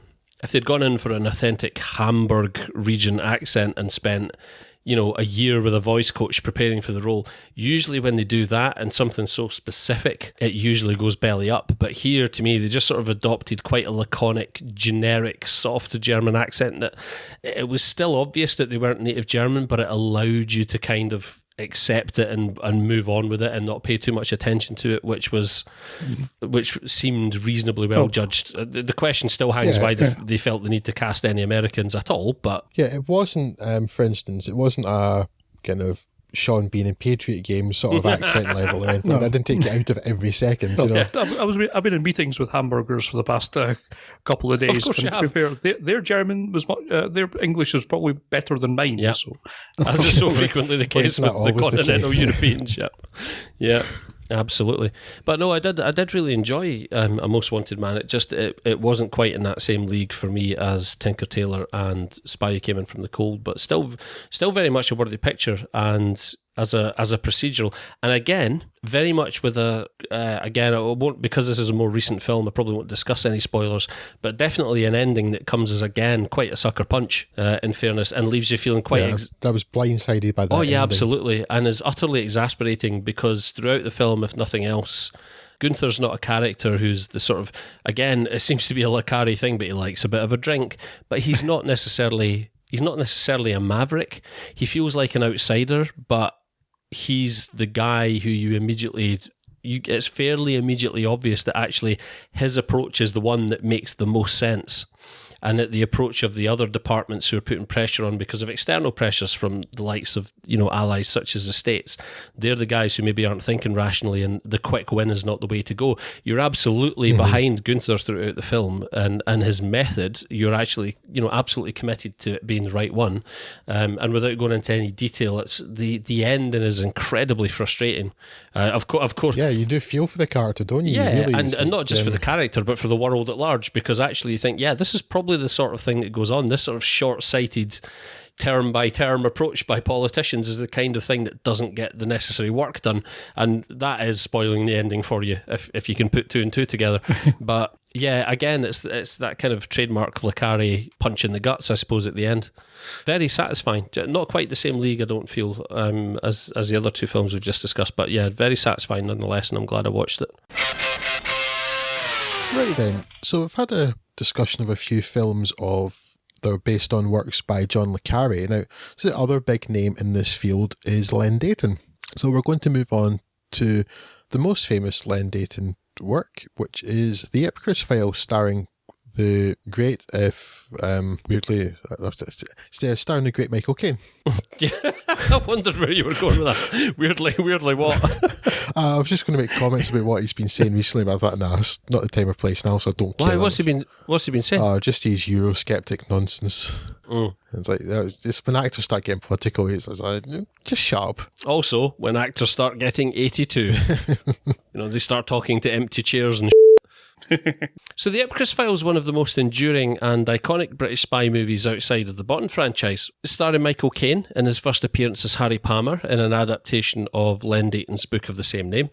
if they'd gone in for an authentic Hamburg region accent and spent, a year with a voice coach preparing for the role, usually when they do that and something so specific, it usually goes belly up. But here, to me, they just sort of adopted quite a laconic, generic, soft German accent that it was still obvious that they weren't native German, but it allowed you to kind of accept it and move on with it and not pay too much attention to it, which seemed reasonably well judged. The question still hangs why they felt the need to cast any Americans at all, but it wasn't, for instance, it wasn't a kind of Sean Bean and Patriot Games sort of accent level or anything. No. That didn't take you out of it every second. I've been in meetings with hamburgers for the past couple of days. Of course, and to be fair, their German was their English was probably better than mine. Yeah. So. As is so frequently the case with the continental Europeans. Yeah. Absolutely. But no, I did really enjoy A Most Wanted Man. It wasn't quite in that same league for me as Tinker Tailor and Spy Who Came In From the Cold, but still very much a worthy picture, and as a procedural, and again very much with again, I won't, because this is a more recent film, I probably won't discuss any spoilers, but definitely an ending that comes as, again, quite a sucker punch, in fairness, and leaves you feeling quite that was blindsided by that. Oh yeah, ending. absolutely, and is utterly exasperating, because throughout the film, if nothing else, Gunther's not a character who's the sort of, again, it seems to be a Le Carré thing, but he likes a bit of a drink, but he's not necessarily he's not necessarily a maverick. He feels like an outsider, but he's the guy who it's fairly immediately obvious that actually his approach is the one that makes the most sense. And that the approach of the other departments who are putting pressure on because of external pressures from the likes of, allies such as the States, they're the guys who maybe aren't thinking rationally, and the quick win is not the way to go. You're absolutely behind Gunther throughout the film, and his method, you're actually, absolutely committed to it being the right one. And without going into any detail, it's the ending is incredibly frustrating. Of course. Yeah, you do feel for the character, don't you? Yeah, really, and not just for the character, but for the world at large, because actually you think, this is probably the sort of thing that goes on. This sort of short-sighted term-by-term approach by politicians is the kind of thing that doesn't get the necessary work done, and that is spoiling the ending for you if you can put two and two together. But yeah, again, it's that kind of trademark Le Carré punch in the guts, I suppose, at the end. Very satisfying. Not quite the same league, I don't feel, as the other two films we've just discussed, but yeah, very satisfying nonetheless, and I'm glad I watched it. Right then, so we've had a discussion of a few films that are based on works by John le Carré. Now, so the other big name in this field is Len Deighton. So we're going to move on to the most famous Len Deighton work, which is the Ipcress Files, starring the great, starring the great Michael Caine. Yeah, I wondered where you were going with that. Weirdly what? I was just going to make comments about what he's been saying recently, but I thought, it's not the time or place now, so I don't care. Why? What's he been saying? Just his Eurosceptic nonsense. It's like, it's when actors start getting political, it's like, just shut up. Also, when actors start getting 82, they start talking to empty chairs and So the Ipcress Files is one of the most enduring and iconic British spy movies outside of the Bond franchise, starring Michael Caine in his first appearance as Harry Palmer in an adaptation of Len Deighton's book of the same name.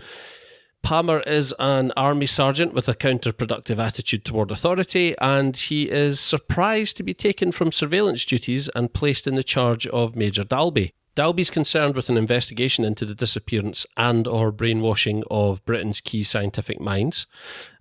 Palmer is an army sergeant with a counterproductive attitude toward authority, and he is surprised to be taken from surveillance duties and placed in the charge of Major Dalby. Dalby's concerned with an investigation into the disappearance and or brainwashing of Britain's key scientific minds.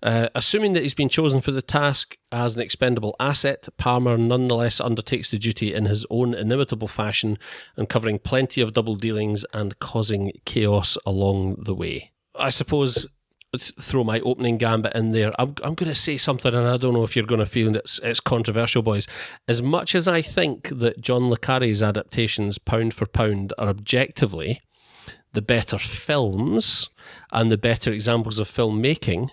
Assuming that he's been chosen for the task as an expendable asset, Palmer nonetheless undertakes the duty in his own inimitable fashion, uncovering plenty of double dealings and causing chaos along the way. I suppose, let's throw my opening gambit in there. I'm going to say something, and I don't know if you're going to feel it's controversial, boys. As much as I think that John le Carré's adaptations, pound for pound, are objectively the better films and the better examples of filmmaking,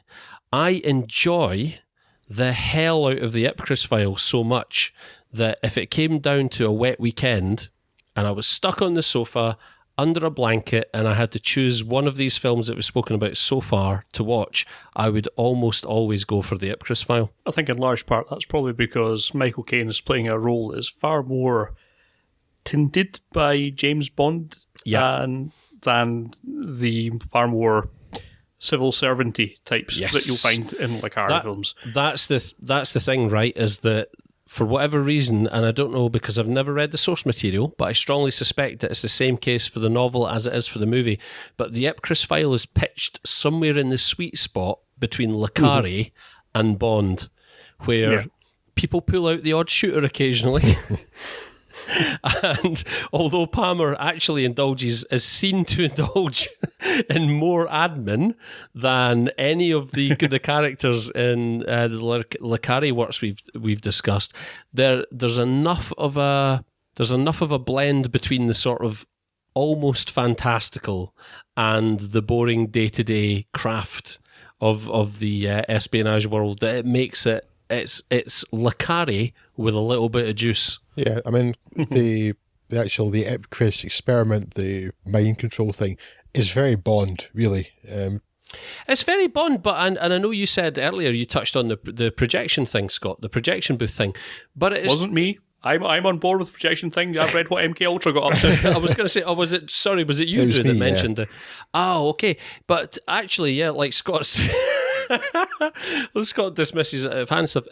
I enjoy the hell out of the Ipcress Files so much that if it came down to a wet weekend and I was stuck on the sofa under a blanket and I had to choose one of these films that we've spoken about so far to watch, I would almost always go for the Ipcress File. I think in large part that's probably because Michael Caine is playing a role that is far more tinted by James Bond than the far more civil servant-y types that you'll find in Le Carré films. That's the thing, right, is that for whatever reason, and I don't know because I've never read the source material, but I strongly suspect that it's the same case for the novel as it is for the movie, but the Ipcress File is pitched somewhere in the sweet spot between Le Carré and Bond, where people pull out the odd shooter occasionally. And although Palmer actually is seen to indulge in more admin than any of the characters in the Le Carré works we've discussed, there's enough of a blend between the sort of almost fantastical and the boring day-to-day craft of the espionage world that it makes it's Le Carré with a little bit of juice. Yeah, I mean, the Ipcress experiment, the mind control thing, is very Bond, really. It's very Bond, but and I know you said earlier you touched on the projection thing, Scott, the projection booth thing, but it wasn't me. I'm on board with the projection thing. I've read what MK Ultra got up to. I was going to say, was it you, Drew, that mentioned it? Oh, okay. But actually, like Scott Scott dismisses it out of hand stuff.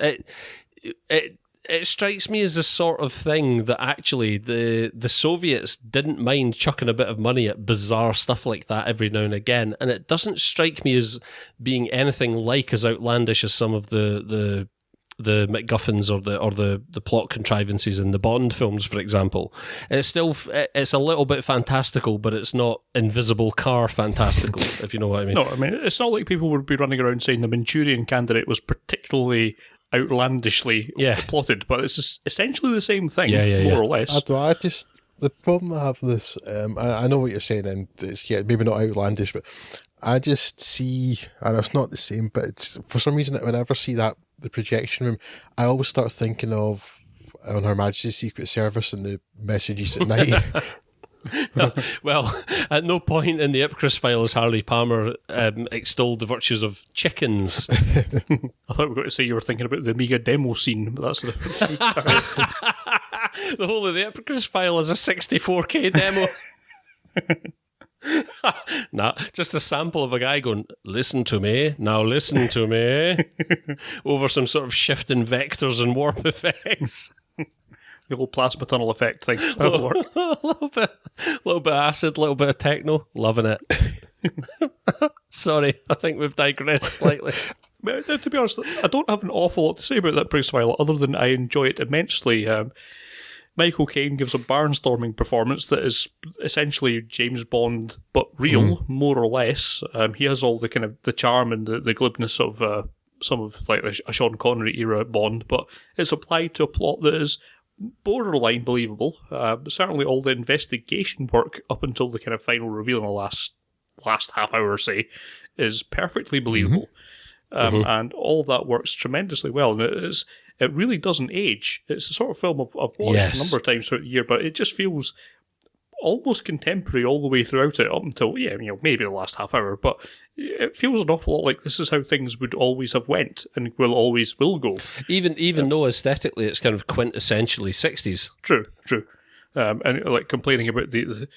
It strikes me as the sort of thing that actually the Soviets didn't mind chucking a bit of money at bizarre stuff like that every now and again, and it doesn't strike me as being anything like as outlandish as some of the the MacGuffins or the plot contrivances in the Bond films, for example. It's a little bit fantastical, but it's not Invisible Car fantastical, if you know what I mean. No, I mean, it's not like people would be running around saying the Manchurian Candidate was particularly outlandishly plotted, but it's essentially the same thing, more or less. The problem I have with this, I know what you're saying, and it's maybe not outlandish, but I just see, and it's not the same, but it's, for some reason, whenever I see the projection room, I always start thinking of on Her Majesty's Secret Service and the messages at night. Well, at no point in the Ipcress file has Harry Palmer extolled the virtues of chickens. I thought we were going to say you were thinking about the Amiga demo scene, but that's the whole of the Ipcress file is a 64K demo. Nah, just a sample of a guy going, "Listen to me, now listen to me," over some sort of shifting vectors and warp effects. The whole plasma tunnel effect thing. A little bit of acid, a little bit of techno. Loving it. Sorry, I think we've digressed slightly. To be honest, I don't have an awful lot to say about that Ipcress file, other than I enjoy it immensely. Michael Caine gives a barnstorming performance that is essentially James Bond, but real, more or less. He has all the kind of the charm and the glibness of some of like a Sean Connery era Bond, but it's applied to a plot that is borderline believable. Certainly all the investigation work up until the kind of final reveal in the last half hour, say, is perfectly believable. And all of that works tremendously well. And it really doesn't age. It's the sort of film I've watched a number of times throughout the year, but it just feels almost contemporary all the way throughout it, up until, maybe the last half hour, but it feels an awful lot like this is how things would always have went and will go. Even though aesthetically it's kind of quintessentially 60s. True. And like complaining about the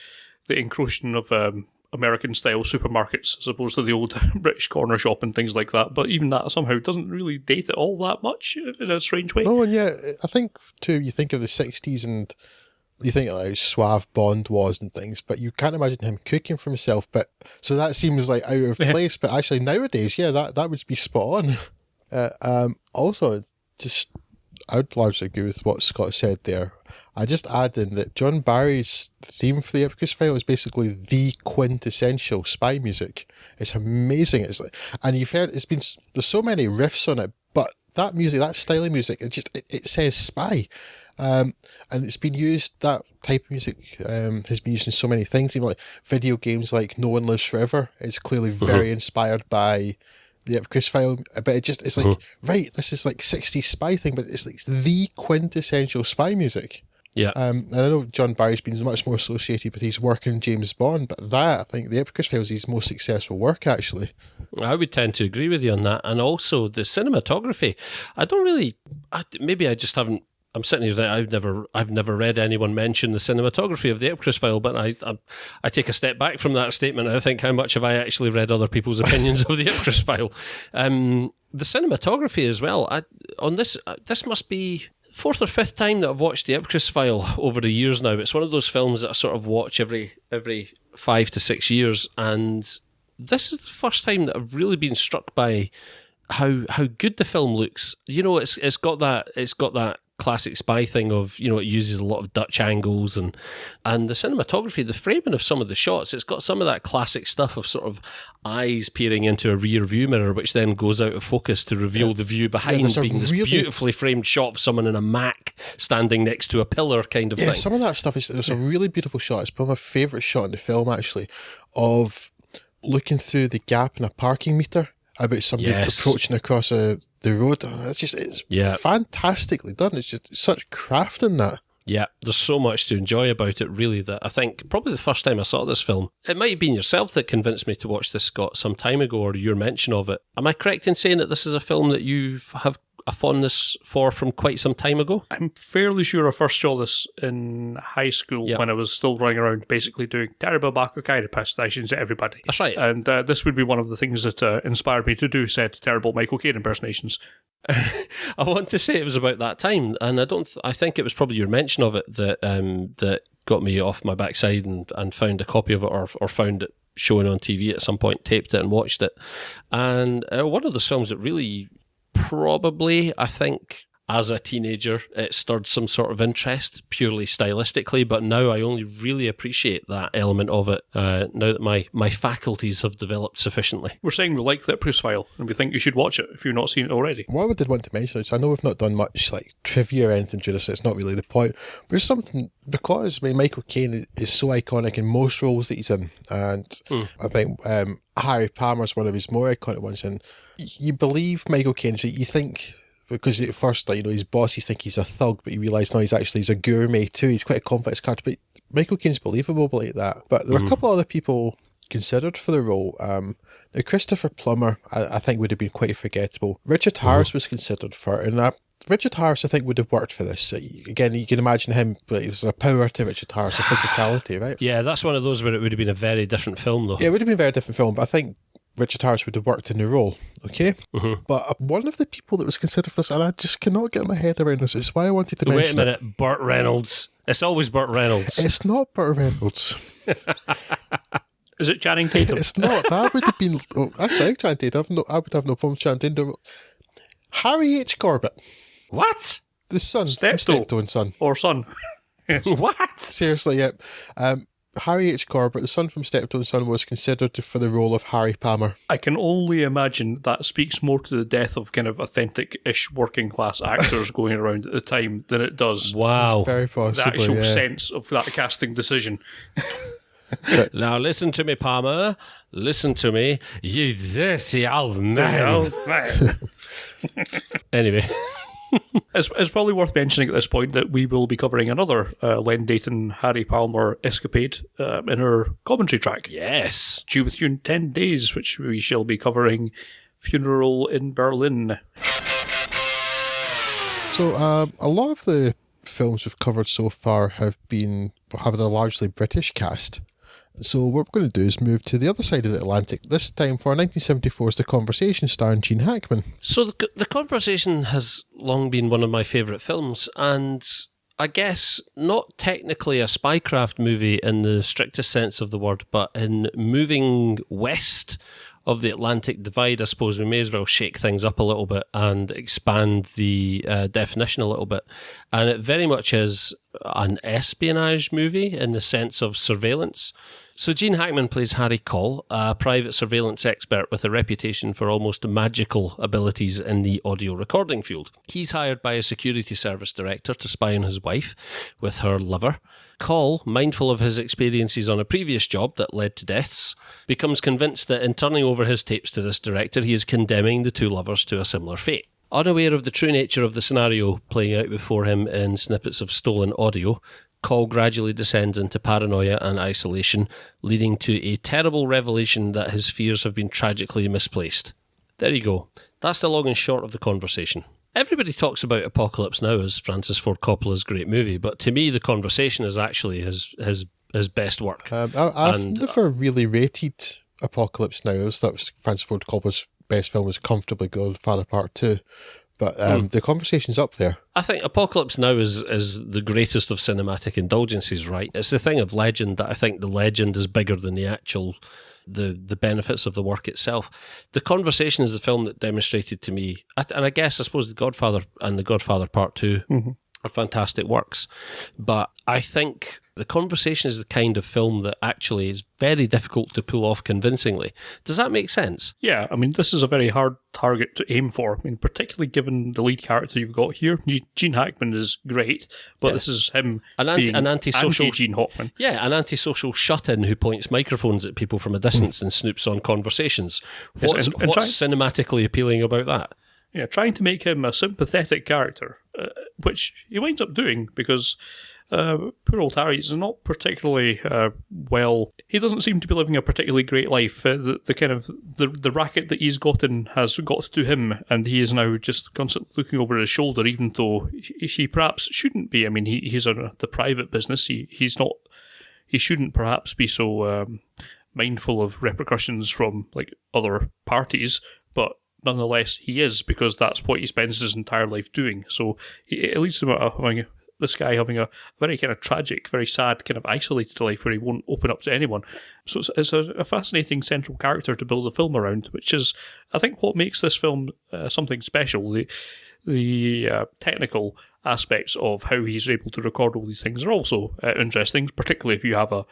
encroaching of American-style supermarkets as opposed to the old British corner shop and things like that. But even that somehow doesn't really date it all that much in a strange way. No, and I think, too, you think of the 60s and you think how suave Bond was and things, but you can't imagine him cooking for himself. But so that seems like out of place. But actually nowadays, that would be spot on. Also, just I'd largely agree with what Scott said there. I just add in that John Barry's theme for the Ipcress file is basically the quintessential spy music. It's amazing. It's like, and you've heard there's so many riffs on it, but that music, that style of music, it says spy. And it's been used, that type of music has been used in so many things, even like video games like No One Lives Forever is clearly very inspired by the Ipcress file, but it's like, right, this is like 60s spy thing, but it's like the quintessential spy music. Yeah. And I know John Barry's been much more associated with his work in James Bond, but I think the Ipcress file is his most successful work, actually. I would tend to agree with you on that. And also the cinematography. I'm sitting here. I've never read anyone mention the cinematography of the Ipcress file, but I take a step back from that statement. And I think, how much have I actually read other people's opinions of the Ipcress file? The cinematography as well. This must be fourth or fifth time that I've watched the Ipcress file over the years now. It's one of those films that I sort of watch every 5 to 6 years, and this is the first time that I've really been struck by how good the film looks. It's got that classic spy thing of, it uses a lot of Dutch angles and the cinematography, the framing of some of the shots, it's got some of that classic stuff of sort of eyes peering into a rear view mirror, which then goes out of focus to reveal the view behind, being this beautifully framed shot of someone in a Mac standing next to a pillar kind of thing. Some of that stuff there's a really beautiful shot. It's probably my favourite shot in the film, actually, of looking through the gap in a parking meter about somebody approaching across the road. It's fantastically done. It's just such craft in that. Yeah, there's so much to enjoy about it, really, that I think probably the first time I saw this film, it might have been yourself that convinced me to watch this, Scott, some time ago, or your mention of it. Am I correct in saying that this is a film that you have a fondness for from quite some time ago? I'm fairly sure I first saw this in high school when I was still running around basically doing terrible Bakukaido impersonations at everybody. That's right. And this would be one of the things that inspired me to do said terrible Michael Caine impersonations. I want to say it was about that time, and I think it was probably your mention of it that got me off my backside and found a copy of it or found it showing on TV at some point, taped it and watched it. And one of those films that really probably, I think, as a teenager, it stirred some sort of interest, purely stylistically, but now I only really appreciate that element of it, now that my faculties have developed sufficiently. We're saying we like the Ipcress file, and we think you should watch it if you've not seen it already. What I did want to mention is, I know we've not done much like trivia or anything during this, it's not really the point, but there's something, because Michael Caine is so iconic in most roles that he's in, and I think Harry Palmer's one of his more iconic ones, and you believe Michael Caine, so you think... Because at first, his bosses think he's a thug, but you realise now he's a gourmet too. He's quite a complex character, but Michael Caine's believable like that. But there were a couple other people considered for the role. Now, Christopher Plummer, I think, would have been quite forgettable. Richard Harris was considered for it, and Richard Harris, I think, would have worked for this. Again, you can imagine him, but there's a power to Richard Harris, a physicality, right? Yeah, that's one of those where it would have been a very different film, though. Yeah, it would have been a very different film, but I think Richard Harris would have worked in the role, okay? But one of the people that was considered for this, and I just cannot get my head around this, it's why I wanted to mention Wait a minute, Burt Reynolds. It's always Burt Reynolds. It's not Burt Reynolds. Is it Channing Tatum? It's not. That would have been... I like Channing Tatum. I would have no problem with Channing Tatum. Harry H. Corbett. What? The son from Steptoe. Steptoe and Son. Or Son. What? Seriously, yeah. Harry H. Corbett, the son from Steptoe and Son, was considered for the role of Harry Palmer. I can only imagine that speaks more to the death of kind of authentic-ish working-class actors going around at the time than it does Wow. Very possibly, the actual yeah. sense of that casting decision. Now listen to me, Palmer. Listen to me, you dirty old man. Anyway. It's probably worth mentioning at this point that we will be covering another Len Deighton, Harry Palmer escapade in our commentary track. Yes. Due with you in 10 days, which we shall be covering Funeral in Berlin. So, a lot of the films we've covered so far have a largely British cast. So what we're going to do is move to the other side of the Atlantic. This time for 1974's The Conversation, starring Gene Hackman. So the Conversation has long been one of my favourite films, and I guess not technically a Spycraft movie in the strictest sense of the word, but in moving west of the Atlantic divide, I suppose we may as well shake things up a little bit and expand the definition a little bit. And it very much is an espionage movie in the sense of surveillance. So Gene Hackman plays Harry Cole, a private surveillance expert with a reputation for almost magical abilities in the audio recording field. He's hired by a security service director to spy on his wife with her lover. Cole, mindful of his experiences on a previous job that led to deaths, becomes convinced that in turning over his tapes to this director, he is condemning the two lovers to a similar fate. Unaware of the true nature of the scenario playing out before him in snippets of stolen audio, Cole gradually descends into paranoia and isolation, leading to a terrible revelation that his fears have been tragically misplaced. There you go. That's the long and short of The Conversation. Everybody talks about Apocalypse Now as Francis Ford Coppola's great movie, but to me, The Conversation is actually his best work. I've never really rated Apocalypse Now. I thought Francis Ford Coppola's best film was comfortably Godfather Part 2. But The Conversation's up there. I think Apocalypse Now is the greatest of cinematic indulgences, right? It's the thing of legend that I think the legend is bigger than the actual, the benefits of the work itself. The Conversation is the film that demonstrated to me, and I suppose The Godfather and The Godfather Part 2 are fantastic works, but I think The Conversation is the kind of film that actually is very difficult to pull off convincingly. Does that make sense? Yeah, I mean, this is a very hard target to aim for. I mean, particularly given the lead character you've got here. Gene Hackman is great, but this is him being an antisocial anti-Gene Hackman. Yeah, an antisocial shut-in who points microphones at people from a distance and snoops on conversations. What's cinematically appealing about that? Yeah, trying to make him a sympathetic character, which he winds up doing because poor old Harry is not particularly well. He doesn't seem to be living a particularly great life. The racket that he's gotten has got to him, and he is now just constantly looking over his shoulder, even though he perhaps shouldn't be. I mean, he's on the private business. He's not. He shouldn't perhaps be so mindful of repercussions from like other parties, but nonetheless he is, because that's what he spends his entire life doing. So it leads to him having this guy having a very kind of tragic, very sad, kind of isolated life where he won't open up to anyone. So it's a fascinating central character to build a film around, which is, I think, what makes this film something special. The technical aspects of how he's able to record all these things are also interesting, particularly if you have a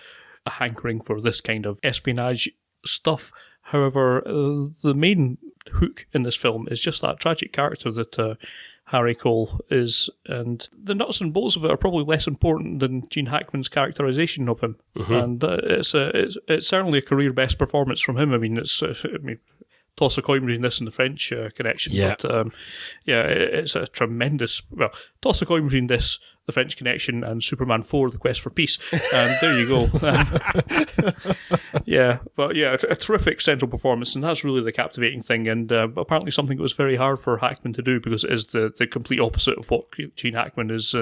hankering for this kind of espionage stuff. However, the main hook in this film is just that tragic character that Harry Cole is, and the nuts and bolts of it are probably less important than Gene Hackman's characterization of him. Mm-hmm. And it's certainly a career best performance from him. I mean, toss a coin between this and the French Connection. Yeah. But it's a tremendous. Well, toss a coin between this, the French Connection, and Superman 4: The Quest for Peace. And there you go. A terrific central performance, and that's really the captivating thing. And apparently something that was very hard for Hackman to do, because it is the complete opposite of what Gene Hackman is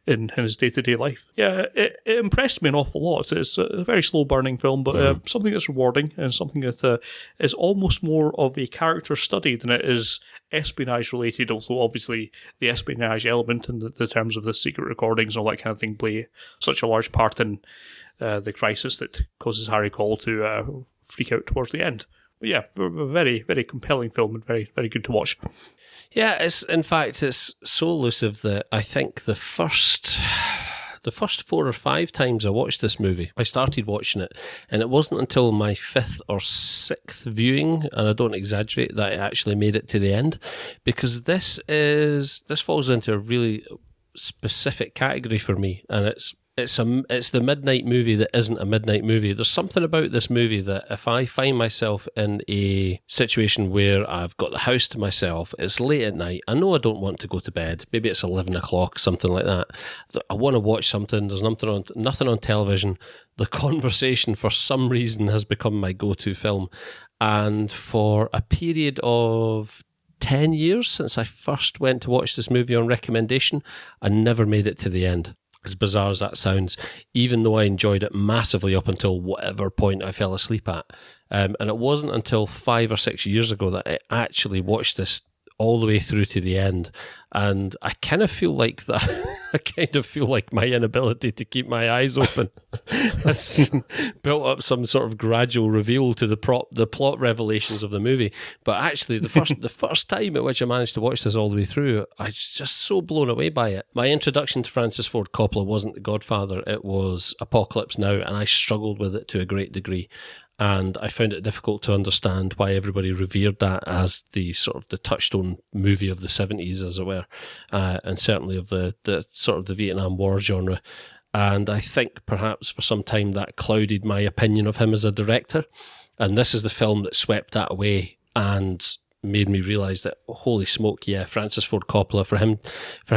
in his day-to-day life. Yeah, it impressed me an awful lot. It's a very slow-burning film, but something that's rewarding, and something that is almost more of a character study than it is espionage-related, although obviously the espionage element in the terms of the secret recordings and all that kind of thing play such a large part in the crisis that causes Harry Cole to freak out towards the end. But yeah, a very, very compelling film and very, very good to watch. Yeah, it's so elusive that I think the first 4 or 5 times I watched this movie, I started watching it, and it wasn't until my 5th or 6th viewing, and I don't exaggerate, that I actually made it to the end, because this falls into a really specific category for me, and it's the midnight movie that isn't a midnight movie. There's something about this movie that if I find myself in a situation where I've got the house to myself, it's late at night, I know I don't want to go to bed, maybe it's 11 o'clock, something like that, I want to watch something, there's nothing on television, The Conversation for some reason has become my go-to film. And for a period of 10 years since I first went to watch this movie on recommendation, I never made it to the end. As bizarre as that sounds, even though I enjoyed it massively up until whatever point I fell asleep at. And it wasn't until 5 or 6 years ago that I actually watched this all the way through to the end. And I kind of feel like that. I kind of feel like my inability to keep my eyes open has built up some sort of gradual reveal to the plot revelations of the movie. But actually, the first time at which I managed to watch this all the way through, I was just so blown away by it. My introduction to Francis Ford Coppola wasn't The Godfather; it was Apocalypse Now, and I struggled with it to a great degree. And I found it difficult to understand why everybody revered that as the sort of the touchstone movie of the 70s, as it were, and certainly of the sort of the Vietnam War genre. And I think perhaps for some time that clouded my opinion of him as a director. And this is the film that swept that away and made me realise that, holy smoke, yeah, Francis Ford Coppola, for him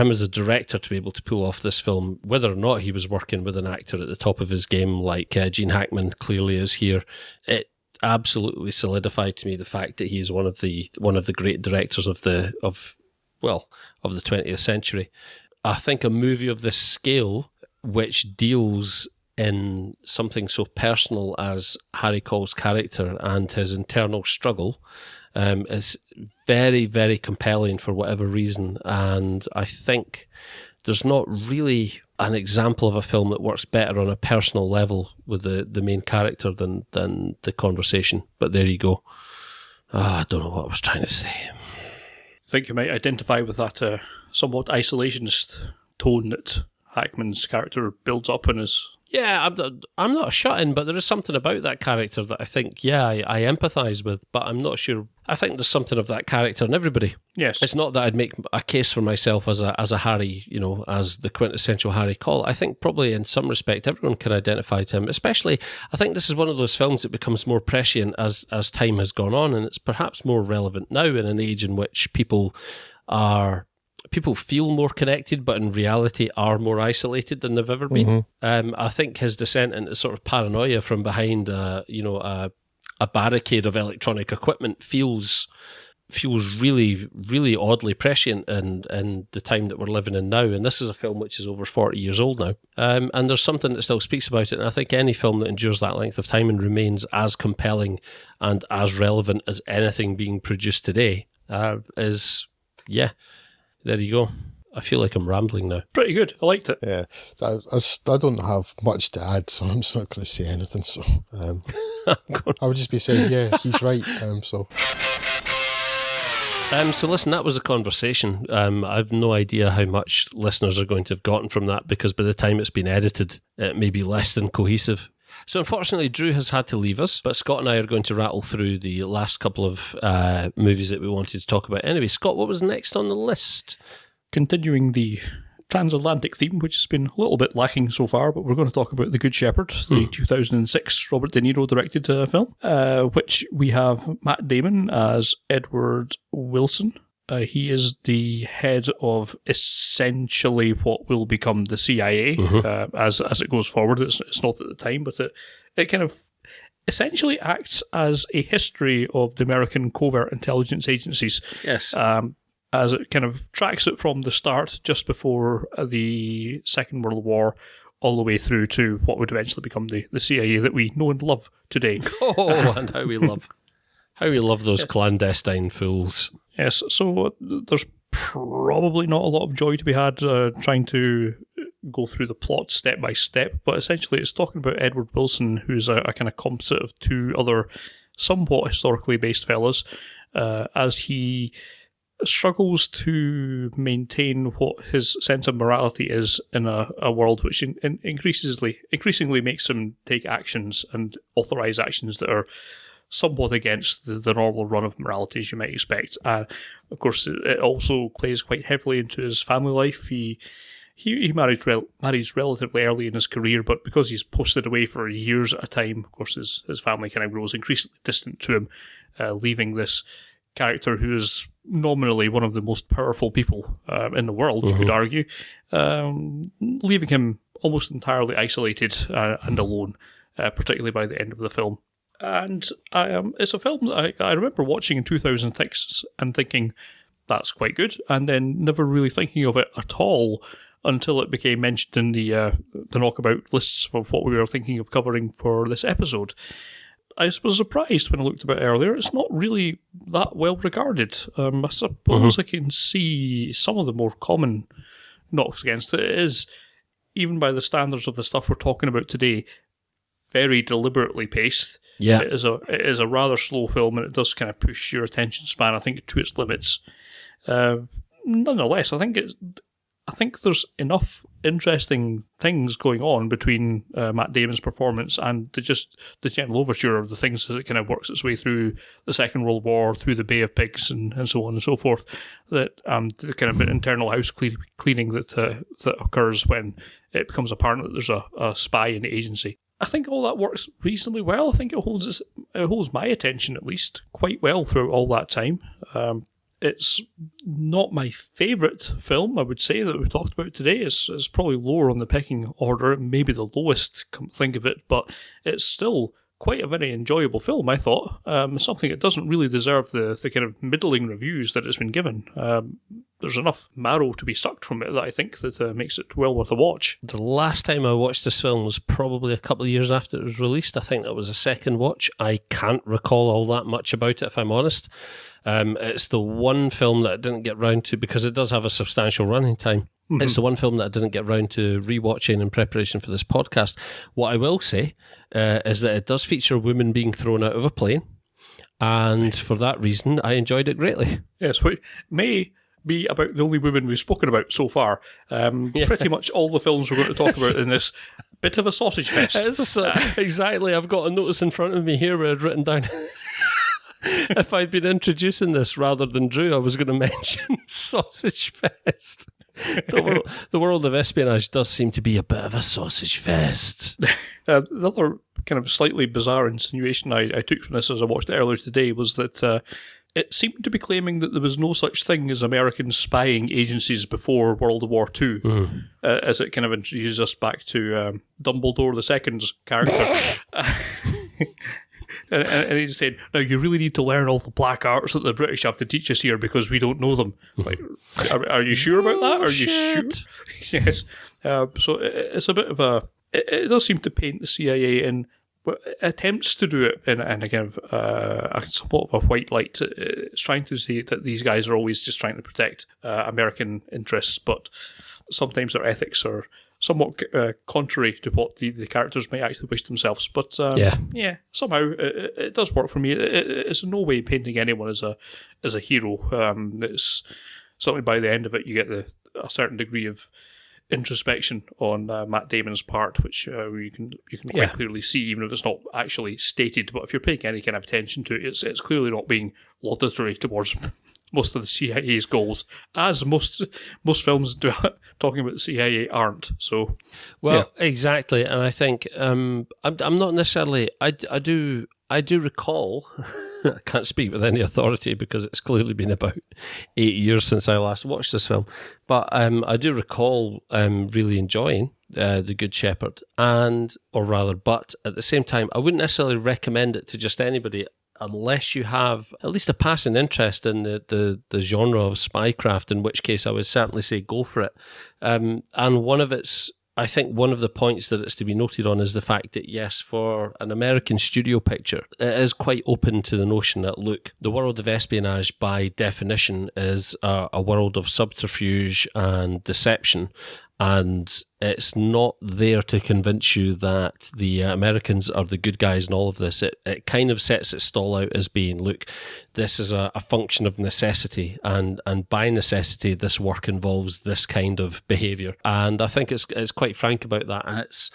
as a director to be able to pull off this film, whether or not he was working with an actor at the top of his game like Gene Hackman clearly is here, it absolutely solidified to me the fact that he is one of the great directors of the 20th century. I think a movie of this scale, which deals in something so personal as Harry Cole's character and his internal struggle, is very, very compelling for whatever reason. And I think there's not really an example of a film that works better on a personal level with the main character than The Conversation. But there you go. I don't know what I was trying to say. I think you might identify with that somewhat isolationist tone that Hackman's character builds up in his... Yeah, I'm not shut-in, but there is something about that character that I think, I empathise with, but I'm not sure. I think there's something of that character in everybody. Yes. It's not that I'd make a case for myself as a Harry, as the quintessential Harry Cole. I think probably in some respect everyone can identify to him, especially, I think this is one of those films that becomes more prescient as time has gone on, and it's perhaps more relevant now in an age in which people feel more connected, but in reality are more isolated than they've ever been. Mm-hmm. I think his descent into sort of paranoia from behind a barricade of electronic equipment feels really, really oddly prescient in the time that we're living in now. And this is a film which is over 40 years old now. And there's something that still speaks about it. And I think any film that endures that length of time and remains as compelling and as relevant as anything being produced today is, yeah. There you go. I feel like I'm rambling now. Pretty good. I liked it. Yeah, I don't have much to add, so I'm just not going to say anything. So I would just be saying, yeah, he's right. So listen, that was a conversation. I've no idea how much listeners are going to have gotten from that, because by the time it's been edited, it may be less than cohesive. So unfortunately, Drew has had to leave us, but Scott and I are going to rattle through the last couple of movies that we wanted to talk about. Anyway, Scott, what was next on the list? Continuing the transatlantic theme, which has been a little bit lacking so far, but we're going to talk about The Good Shepherd, the 2006 Robert De Niro directed film, which we have Matt Damon as Edward Wilson. He is the head of essentially what will become the CIA as it goes forward. It's not at the time, but it kind of essentially acts as a history of the American covert intelligence agencies. Yes. As it kind of tracks it from the start, just before the Second World War, all the way through to what would eventually become the CIA that we know and love today. Oh, and how we love those clandestine fools. Yes, so there's probably not a lot of joy to be had trying to go through the plot step by step, but essentially it's talking about Edward Wilson, who's a kind of composite of two other somewhat historically based fellas, as he struggles to maintain what his sense of morality is in a world which increasingly makes him take actions and authorise actions that are somewhat against the normal run of morality, as you might expect. Of course, it also plays quite heavily into his family life. He marries relatively early in his career, but because he's posted away for years at a time, of course, his family kind of grows increasingly distant to him, leaving this character who is nominally one of the most powerful people in the world, you could argue, leaving him almost entirely isolated and alone, particularly by the end of the film. And it's a film that I remember watching in 2006 and thinking, that's quite good, and then never really thinking of it at all until it became mentioned in the knockabout lists of what we were thinking of covering for this episode. I was surprised when I looked a bit earlier. It's not really that well regarded. I suppose I can see some of the more common knocks against it. It is, even by the standards of the stuff we're talking about today, very deliberately paced. Yeah. It is a rather slow film, and it does kind of push your attention span, I think, to its limits. Nonetheless, I think there's enough interesting things going on between Matt Damon's performance and the general overture of the things as it kind of works its way through the Second World War, through the Bay of Pigs, and so on and so forth. That the kind of internal house cleaning that occurs when it becomes apparent that there's a spy in the agency. I think all that works reasonably well. I think it holds my attention, at least, quite well throughout all that time. It's not my favourite film, I would say, that we've talked about today. It's probably lower on the pecking order, maybe the lowest, come to think of it, but it's still quite a very enjoyable film, I thought. Something that doesn't really deserve the kind of middling reviews that it's been given. There's enough marrow to be sucked from it that I think that makes it well worth a watch. The last time I watched this film was probably a couple of years after it was released. I think that was a second watch. I can't recall all that much about it, if I'm honest. It's the one film that I didn't get round to, because it does have a substantial running time. Mm-hmm. It's the one film that I didn't get round to rewatching in preparation for this podcast. What I will say is that it does feature a woman being thrown out of a plane, and for that reason, I enjoyed it greatly. Yes, which may be about the only women we've spoken about so far. Pretty much all the films we're going to talk about in this bit of a sausage fest. Exactly. I've got a notice in front of me here where I'd written down... If I'd been introducing this rather than Drew, I was going to mention Sausage Fest. The world of espionage does seem to be a bit of a sausage fest. The other kind of slightly bizarre insinuation I took from this as I watched it earlier today was that it seemed to be claiming that there was no such thing as American spying agencies before World War II, as it kind of introduces us back to Dumbledore II's character. And he said, now you really need to learn all the black arts that the British have to teach us here because we don't know them. Like, are you sure about that? Are you sure? Yes. So it's a bit of a... It does seem to paint the CIA in attempts to do it in a kind of a somewhat of a white light. It's trying to say that these guys are always just trying to protect American interests, but sometimes their ethics are somewhat contrary to what the characters might actually wish themselves. But somehow it does work for me. It's in no way painting anyone as a hero. It's certainly by the end of it, you get a certain degree of introspection on Matt Damon's part, which you can quite clearly see, even if it's not actually stated. But if you're paying any kind of attention to it, it's clearly not being laudatory towards most of the CIA's goals, as most films talking about the CIA aren't. So, exactly, and I think I'm not necessarily. I do recall. I can't speak with any authority because it's clearly been about 8 years since I last watched this film, but I do recall really enjoying The Good Shepherd, but at the same time, I wouldn't necessarily recommend it to just anybody unless you have at least a passing interest in the genre of spycraft, in which case I would certainly say go for it. And I think one of the points that it's to be noted on is the fact that, yes, for an American studio picture, it is quite open to the notion that, look, the world of espionage by definition is a world of subterfuge and deception, and it's not there to convince you that the Americans are the good guys in all of this. It kind of sets its stall out as being, look, this is a function of necessity, and by necessity, this work involves this kind of behaviour. And I think it's quite frank about that. And it's,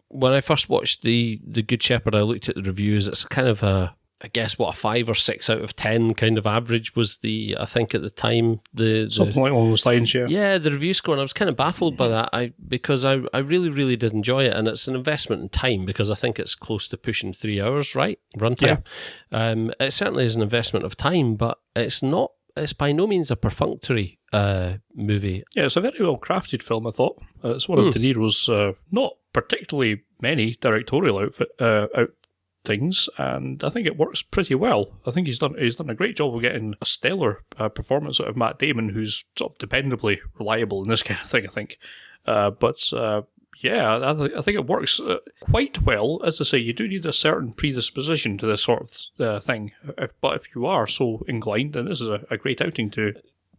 when I first watched The Good Shepherd, I looked at the reviews. It's kind of I guess a 5 or 6 out of 10 kind of average was I think at the time something like along those lines, the review score, and I was kind of baffled by that. Because I really, really did enjoy it, and it's an investment in time because I think it's close to pushing 3 hours, right, runtime. Yeah. It certainly is an investment of time, but it's not. It's by no means a perfunctory movie. Yeah, it's a very well crafted film. I thought it's one of De Niro's not particularly many directorial things, and I think it works pretty well. I think he's done a great job of getting a stellar performance out of Matt Damon, who's sort of dependably reliable in this kind of thing, I think. I think it works quite well. As I say, you do need a certain predisposition to this sort of thing, but if you are so inclined, then this is a great outing to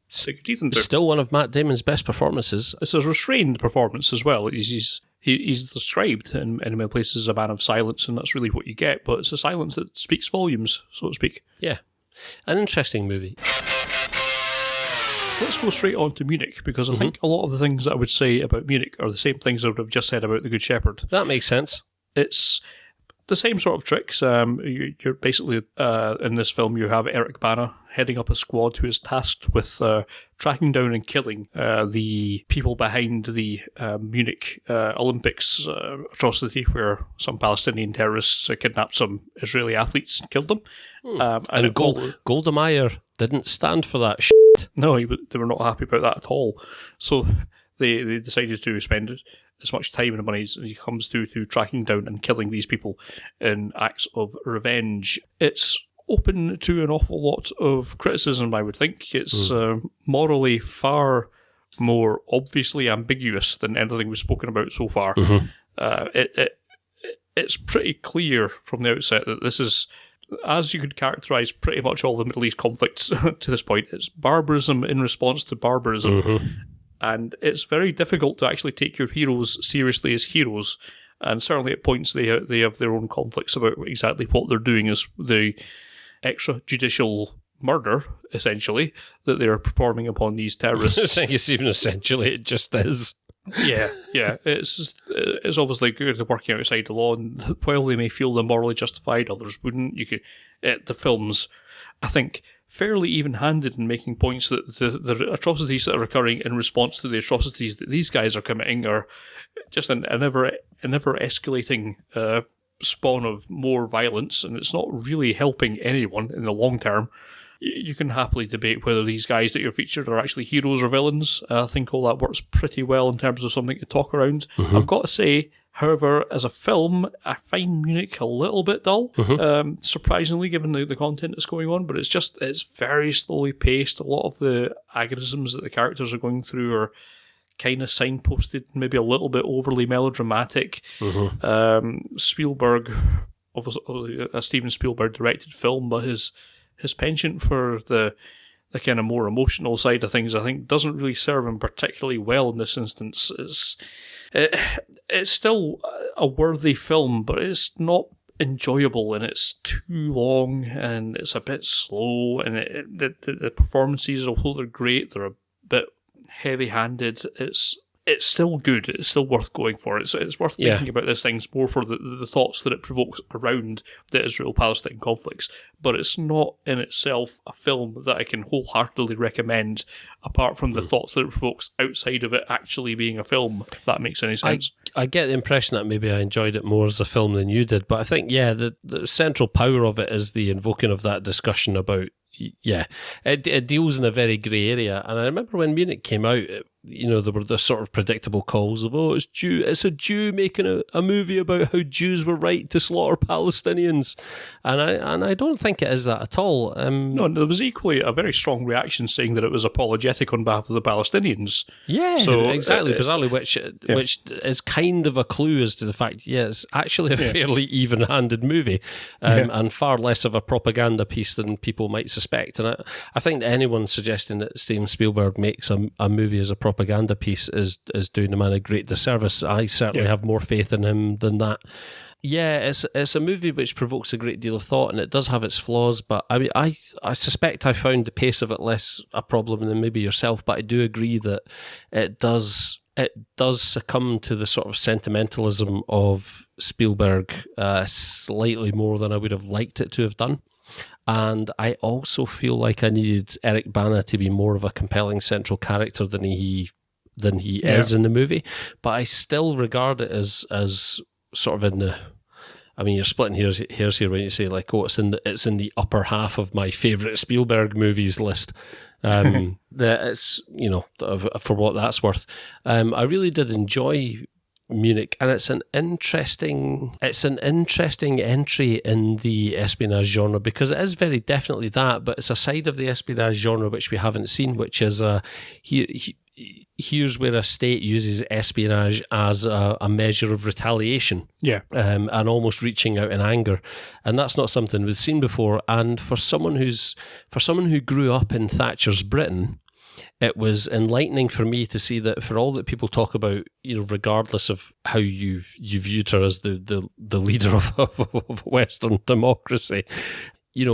stick your teeth into. Still one of Matt Damon's best performances. It's a restrained performance as well. He's described in many places as a man of silence, and that's really what you get, but it's a silence that speaks volumes, so to speak. Yeah. An interesting movie. Let's go straight on to Munich, because I think a lot of the things that I would say about Munich are the same things I would have just said about The Good Shepherd. That makes sense. It's the same sort of tricks. You're basically, in this film, you have Eric Bana heading up a squad who is tasked with tracking down and killing the people behind the Munich Olympics atrocity, where some Palestinian terrorists kidnapped some Israeli athletes and killed them. And Golda Meir didn't stand for that shit. No, they were not happy about that at all. So they decided to spend as much time and money as it comes to tracking down and killing these people in acts of revenge. It's open to an awful lot of criticism, I would think. It's morally far more obviously ambiguous than anything we've spoken about so far. It's pretty clear from the outset that this is, as you could characterise pretty much all the Middle East conflicts to this point, it's barbarism in response to barbarism. And it's very difficult to actually take your heroes seriously as heroes. And certainly at points they have their own conflicts about exactly what they're doing as the extrajudicial murder, essentially, that they're performing upon these terrorists. I think it's even essentially, it just is. Yeah. It's obviously good at working outside the law, and while they may feel them morally justified, others wouldn't. The films, I think, fairly even-handed in making points that the atrocities that are occurring in response to the atrocities that these guys are committing are just an ever-escalating spawn of more violence, and it's not really helping anyone in the long term. You can happily debate whether these guys that you're featured are actually heroes or villains. I think all that works pretty well in terms of something to talk around. I've got to say, however, as a film, I find Munich a little bit dull, surprisingly, given the content that's going on, but it's very slowly paced. A lot of the agonisms that the characters are going through are kind of signposted, maybe a little bit overly melodramatic. Spielberg, obviously a Steven Spielberg directed film, but his penchant for the kind of more emotional side of things, I think, doesn't really serve him particularly well in this instance. It's still a worthy film, but it's not enjoyable, and it's too long, and it's a bit slow, and the performances, although they're great, they're a bit heavy-handed. It's still good. It's still worth going for. It's worth thinking about these things more for the thoughts that it provokes around the Israel-Palestine conflicts. But it's not in itself a film that I can wholeheartedly recommend, apart from the thoughts that it provokes outside of it actually being a film, if that makes any sense. I get the impression that maybe I enjoyed it more as a film than you did, but I think, the central power of it is the invoking of that discussion about, it deals in a very grey area. And I remember when Munich came out, there were the sort of predictable calls of, it's a Jew making a movie about how Jews were right to slaughter Palestinians. And I don't think it is that at all. No, there was equally a very strong reaction saying that it was apologetic on behalf of the Palestinians. Yeah, so, exactly, bizarrely, which is kind of a clue as to the fact, it's actually a fairly even-handed movie, and far less of a propaganda piece than people might suspect. And I think that anyone suggesting that Steven Spielberg makes a movie as a propaganda piece is doing the man a great disservice. I certainly have more faith in him than that. Yeah, it's a movie which provokes a great deal of thought, and it does have its flaws, but I mean, I suspect I found the pace of it less a problem than maybe yourself, but I do agree that it does succumb to the sort of sentimentalism of Spielberg slightly more than I would have liked it to have done. And I also feel like I needed Eric Bana to be more of a compelling central character than he is in the movie. But I still regard it as sort of in the... I mean, you're splitting hairs here when you say, like, it's in the upper half of my favourite Spielberg movies list. That it's, for what that's worth. I really did enjoy Munich, and it's an interesting entry in the espionage genre, because it is very definitely that, but it's a side of the espionage genre which we haven't seen, which is here's where a state uses espionage as a measure of retaliation, and almost reaching out in anger, and that's not something we've seen before. And for someone who grew up in Thatcher's Britain, it was enlightening for me to see that, for all that people talk about, regardless of how you viewed her as the leader of Western democracy,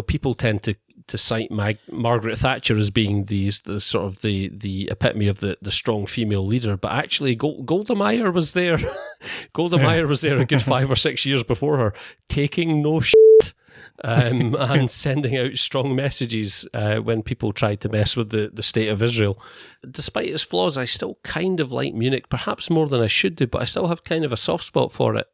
people tend to cite Margaret Thatcher as being the epitome of the strong female leader, but actually Golda Meir was there. Golda Meir was there a good 5 or 6 years before her, taking no shit. And sending out strong messages when people tried to mess with the state of Israel. Despite its flaws, I still kind of like Munich, perhaps more than I should do, but I still have kind of a soft spot for it.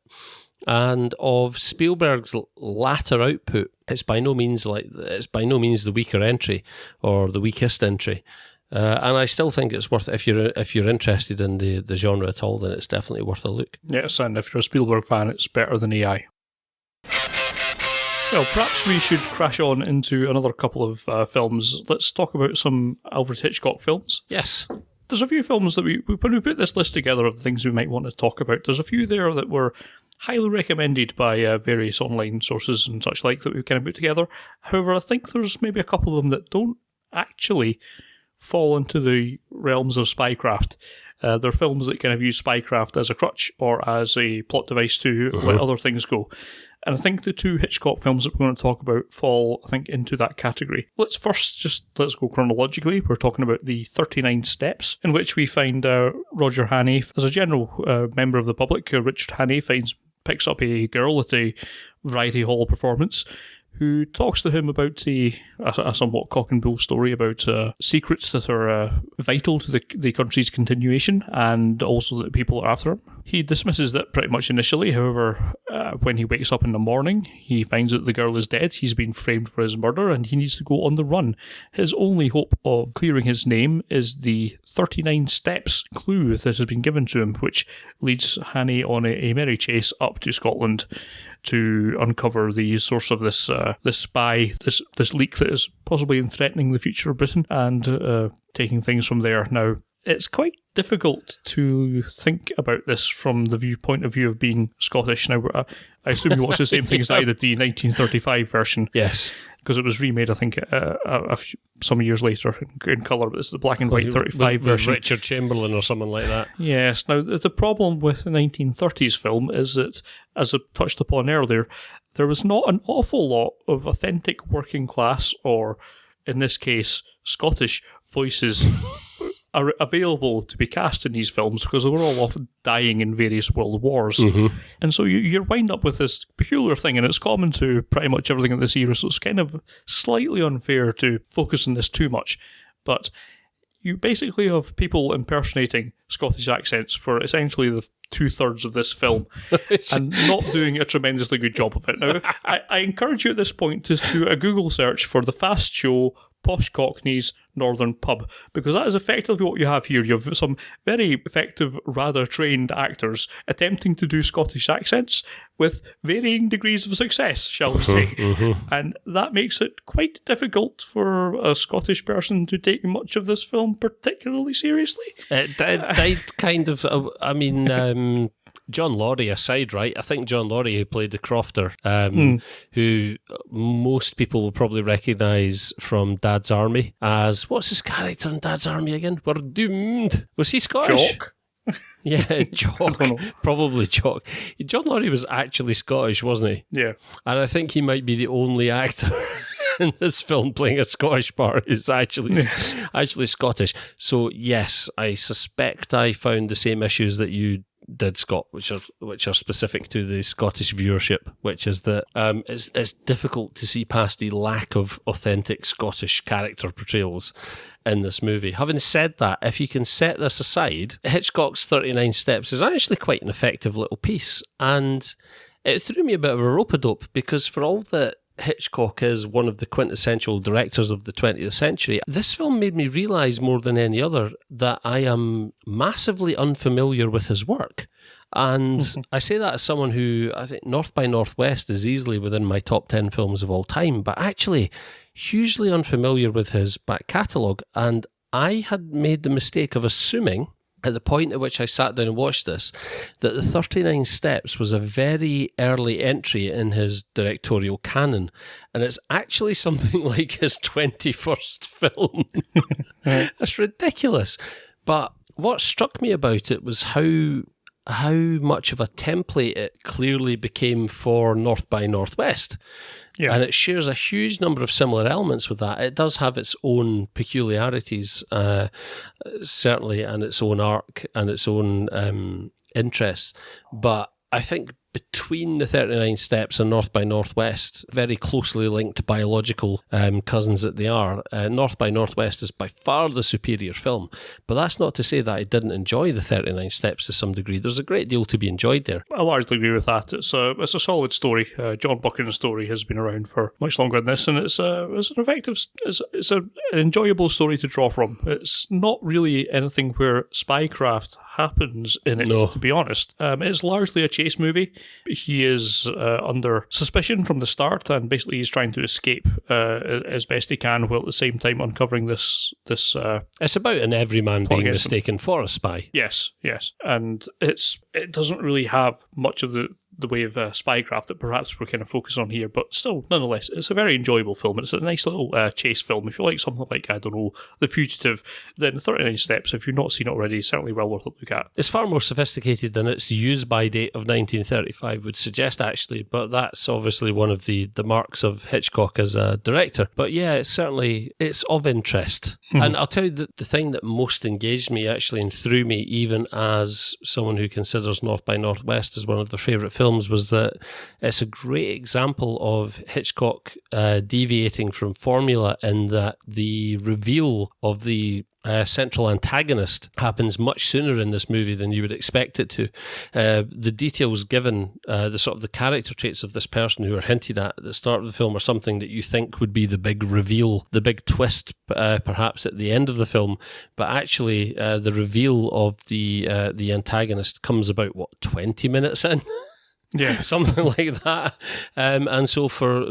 And of Spielberg's latter output, it's by no means the weaker entry or the weakest entry. And I still think it's worth, if you're interested in the genre at all, then it's definitely worth a look. Yes, and if you're a Spielberg fan, it's better than AI. Well, perhaps we should crash on into another couple of films. Let's talk about some Alfred Hitchcock films. Yes. There's a few films that when we put this list together of the things we might want to talk about, there's a few there that were highly recommended by various online sources and such like that we kind of put together. However, I think there's maybe a couple of them that don't actually fall into the realms of Spycraft. They're films that kind of use Spycraft as a crutch or as a plot device to let other things go. And I think the two Hitchcock films that we're going to talk about fall, I think, into that category. Let's go chronologically. We're talking about the 39 Steps, in which we find Roger Hannay, as a general member of the public, Richard Hannay picks up a girl at a variety hall performance who talks to him about a somewhat cock and bull story about secrets that are vital to the country's continuation, and also that people are after him. He dismisses that pretty much initially. However, when he wakes up in the morning, he finds that the girl is dead. He's been framed for his murder, and he needs to go on the run. His only hope of clearing his name is the 39 Steps clue that has been given to him, which leads Hannay on a merry chase up to Scotland to uncover the source of this spy, this leak that is possibly threatening the future of Britain, and taking things from there. Now, it's quite difficult to think about this from the viewpoint of view of being Scottish. Now, I assume you watched the same thing as I did, the 1935 version. Yes. Because it was remade, I think, some years later in colour, but it's the black and white 35 version. With Richard Chamberlain or something like that. Yes. Now, the problem with the 1930s film is that, as I touched upon earlier, there was not an awful lot of authentic working class, or in this case, Scottish voices are available to be cast in these films because they were all often dying in various world wars. Mm-hmm. And so you wind up with this peculiar thing, and it's common to pretty much everything in this era, so it's kind of slightly unfair to focus on this too much. But you basically have people impersonating Scottish accents for essentially the 2/3 of this film and not doing a tremendously good job of it. Now, I encourage you at this point to do a Google search for The Fast Show Posh Cockneys Northern Pub, because that is effectively what you have here. You have some very effective, rather trained actors attempting to do Scottish accents with varying degrees of success, shall we say. Mm-hmm. And that makes it quite difficult for a Scottish person to take much of this film particularly seriously. It kind of, John Laurie aside, right? I think John Laurie, who played the Crofter, who most people will probably recognise from Dad's Army as, what's his character in Dad's Army again? We're doomed. Was he Scottish? Jock. Yeah, Jock. Probably Jock. John Laurie was actually Scottish, wasn't he? Yeah. And I think he might be the only actor in this film playing a Scottish part who's actually Scottish. So yes, I suspect I found the same issues that you did, Scott, which are specific to the Scottish viewership, which is that it's difficult to see past the lack of authentic Scottish character portrayals in this movie. Having said that, if you can set this aside, Hitchcock's 39 Steps is actually quite an effective little piece, and it threw me a bit of a rope-a-dope, because for all that Hitchcock is one of the quintessential directors of the 20th century, this film made me realise more than any other that I am massively unfamiliar with his work. And I say that as someone who, I think North by Northwest is easily within my top 10 films of all time, but actually hugely unfamiliar with his back catalogue. And I had made the mistake of assuming, at the point at which I sat down and watched this, that the 39 Steps was a very early entry in his directorial canon, and it's actually something like his 21st film. That's ridiculous. But what struck me about it was how much of a template it clearly became for North by Northwest. Yeah. And it shares a huge number of similar elements with that. It does have its own peculiarities, certainly, and its own arc and its own interests. But I think between the 39 Steps and North by Northwest, very closely linked biological cousins that they are, North by Northwest is by far the superior film. But that's not to say that I didn't enjoy the 39 Steps to some degree. There's a great deal to be enjoyed there. I largely agree with that. It's a solid story. John Buchanan's story has been around for much longer than this, and it's an enjoyable story to draw from. It's not really anything where spycraft happens in it, to be honest. It's largely a chase movie. He is under suspicion from the start, and basically he's trying to escape as best he can, while at the same time uncovering this. It's about an everyman being mistaken for a spy. Yes, and it doesn't really have much of the way of spycraft that perhaps we're kind of focused on here, but still, nonetheless, it's a very enjoyable film. It's a nice little chase film. If you like something like, I don't know, The Fugitive, then 39 Steps, if you've not seen it already, certainly well worth a look at. It's far more sophisticated than its use-by date of 1935 would suggest, actually, but that's obviously one of the marks of Hitchcock as a director. But yeah, it's of interest. Mm-hmm. And I'll tell you the thing that most engaged me, actually, and threw me, even as someone who considers North by Northwest as one of their favourite films, was that it's a great example of Hitchcock deviating from formula, in that the reveal of the central antagonist happens much sooner in this movie than you would expect it to. The details given, the character traits of this person who are hinted at the start of the film, are something that you think would be the big reveal, the big twist, perhaps at the end of the film. But actually, the reveal of the antagonist comes about 20 minutes in. Yeah. Something like that. And so for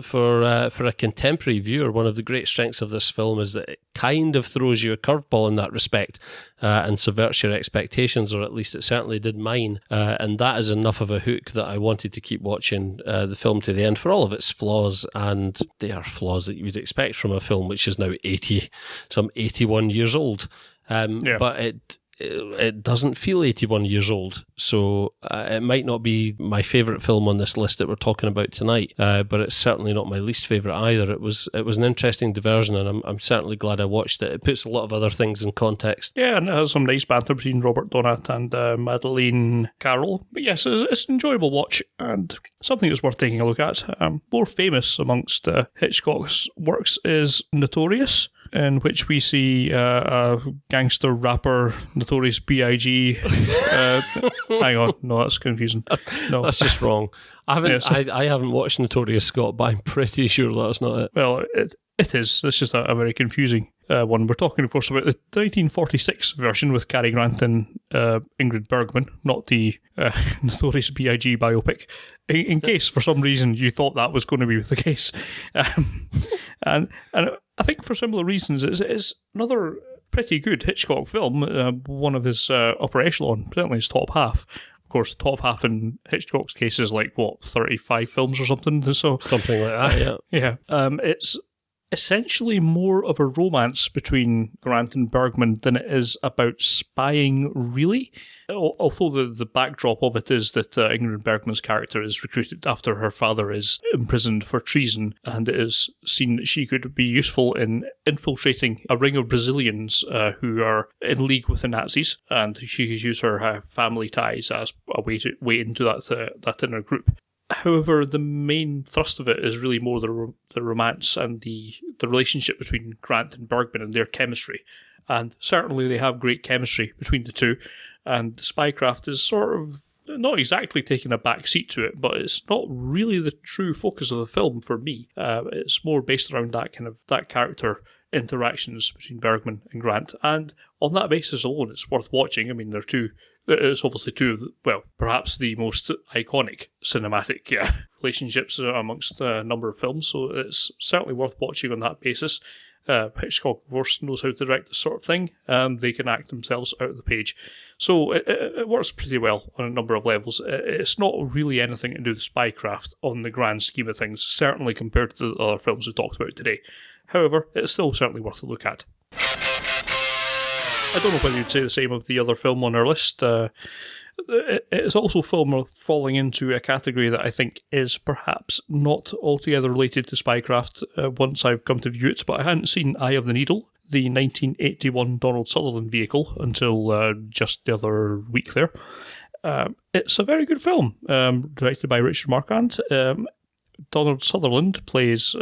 a contemporary viewer, one of the great strengths of this film is that it kind of throws you a curveball in that respect and subverts your expectations, or at least it certainly did mine. And that is enough of a hook that I wanted to keep watching the film to the end for all of its flaws, and they are flaws that you would expect from a film which is now 81 years old. But it doesn't feel 81 years old, so it might not be my favourite film on this list that we're talking about tonight, but it's certainly not my least favourite either. It was an interesting diversion, and I'm certainly glad I watched it. It puts a lot of other things in context. Yeah, and it has some nice banter between Robert Donat and Madeleine Carroll. But yes, it's an enjoyable watch and something that's worth taking a look at. More famous amongst Hitchcock's works is Notorious, in which we see a gangster rapper, Notorious B.I.G. Hang on, no, that's confusing. No, that's just wrong. I haven't watched Notorious, Scott, but I'm pretty sure that's not it. Well, it is. It's just a very confusing one. We're talking, of course, about the 1946 version with Cary Grant and Ingrid Bergman, not the Notorious B.I.G. biopic, in case for some reason you thought that was going to be the case. And I think for similar reasons, it's another pretty good Hitchcock film, one of his upper echelon, certainly his top half. Of course, top half in Hitchcock's case is 35 films or something. So something like that, yeah. It's essentially more of a romance between Grant and Bergman than it is about spying, really. Although the backdrop of it is that Ingrid Bergman's character is recruited after her father is imprisoned for treason, and it is seen that she could be useful in infiltrating a ring of Brazilians who are in league with the Nazis, and she could use her family ties as a way into that inner group. However, the main thrust of it is really more the romance and the relationship between Grant and Bergman and their chemistry. And certainly they have great chemistry between the two. And Spycraft is sort of not exactly taking a back seat to it, but it's not really the true focus of the film for me. It's more based around that character interactions between Bergman and Grant. And on that basis alone, it's worth watching. I mean, it's obviously two of perhaps the most iconic cinematic relationships amongst a number of films, so it's certainly worth watching on that basis. Hitchcock, of course, knows how to direct this sort of thing, and they can act themselves out of the page. So it works pretty well on a number of levels. It's not really anything to do with Spycraft on the grand scheme of things, certainly compared to the other films we talked about today. However, it's still certainly worth a look at. I don't know whether you'd say the same of the other film on our list. It's also a film falling into a category that I think is perhaps not altogether related to Spycraft once I've come to view it, but I hadn't seen Eye of the Needle, the 1981 Donald Sutherland vehicle, until just the other week there. It's a very good film, directed by Richard Marquand. Donald Sutherland plays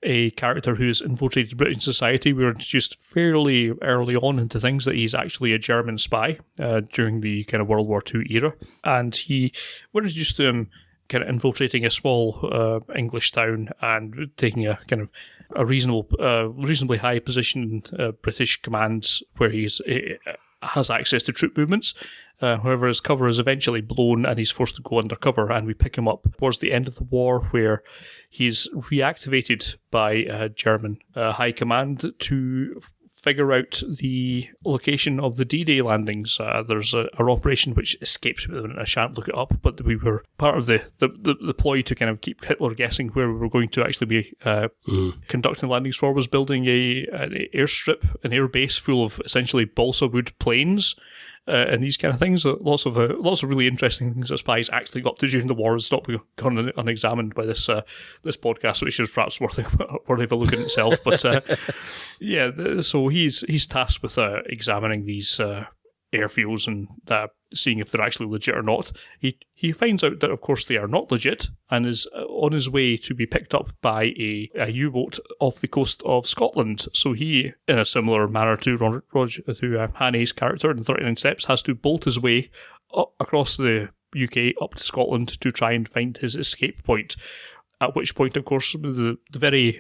a character who's infiltrated British society. We were introduced fairly early on into things that he's actually a German spy during the kind of World War II era. And we're introduced to him kind of infiltrating a small English town and taking a kind of a reasonably high position in British commands where he has access to troop movements. However, his cover is eventually blown and he's forced to go undercover, and we pick him up towards the end of the war where he's reactivated by German high command to figure out the location of the D-Day landings. There's an operation which escapes me, and I shan't look it up, but we were part of the ploy to kind of keep Hitler guessing where we were going to actually be conducting landings for was building an airstrip, an air base full of essentially balsa wood planes. And these kind of things, lots of really interesting things that spies actually got to during the war has not gone unexamined by this podcast, which is perhaps worthy of a look in itself. But so he's tasked with examining these airfields and seeing if they're actually legit or not. He finds out that, of course, they are not legit and is on his way to be picked up by a U-boat off the coast of Scotland. So he, in a similar manner to Haney's character in 39 Steps, has to bolt his way across the UK up to Scotland to try and find his escape point. At which point, of course, the very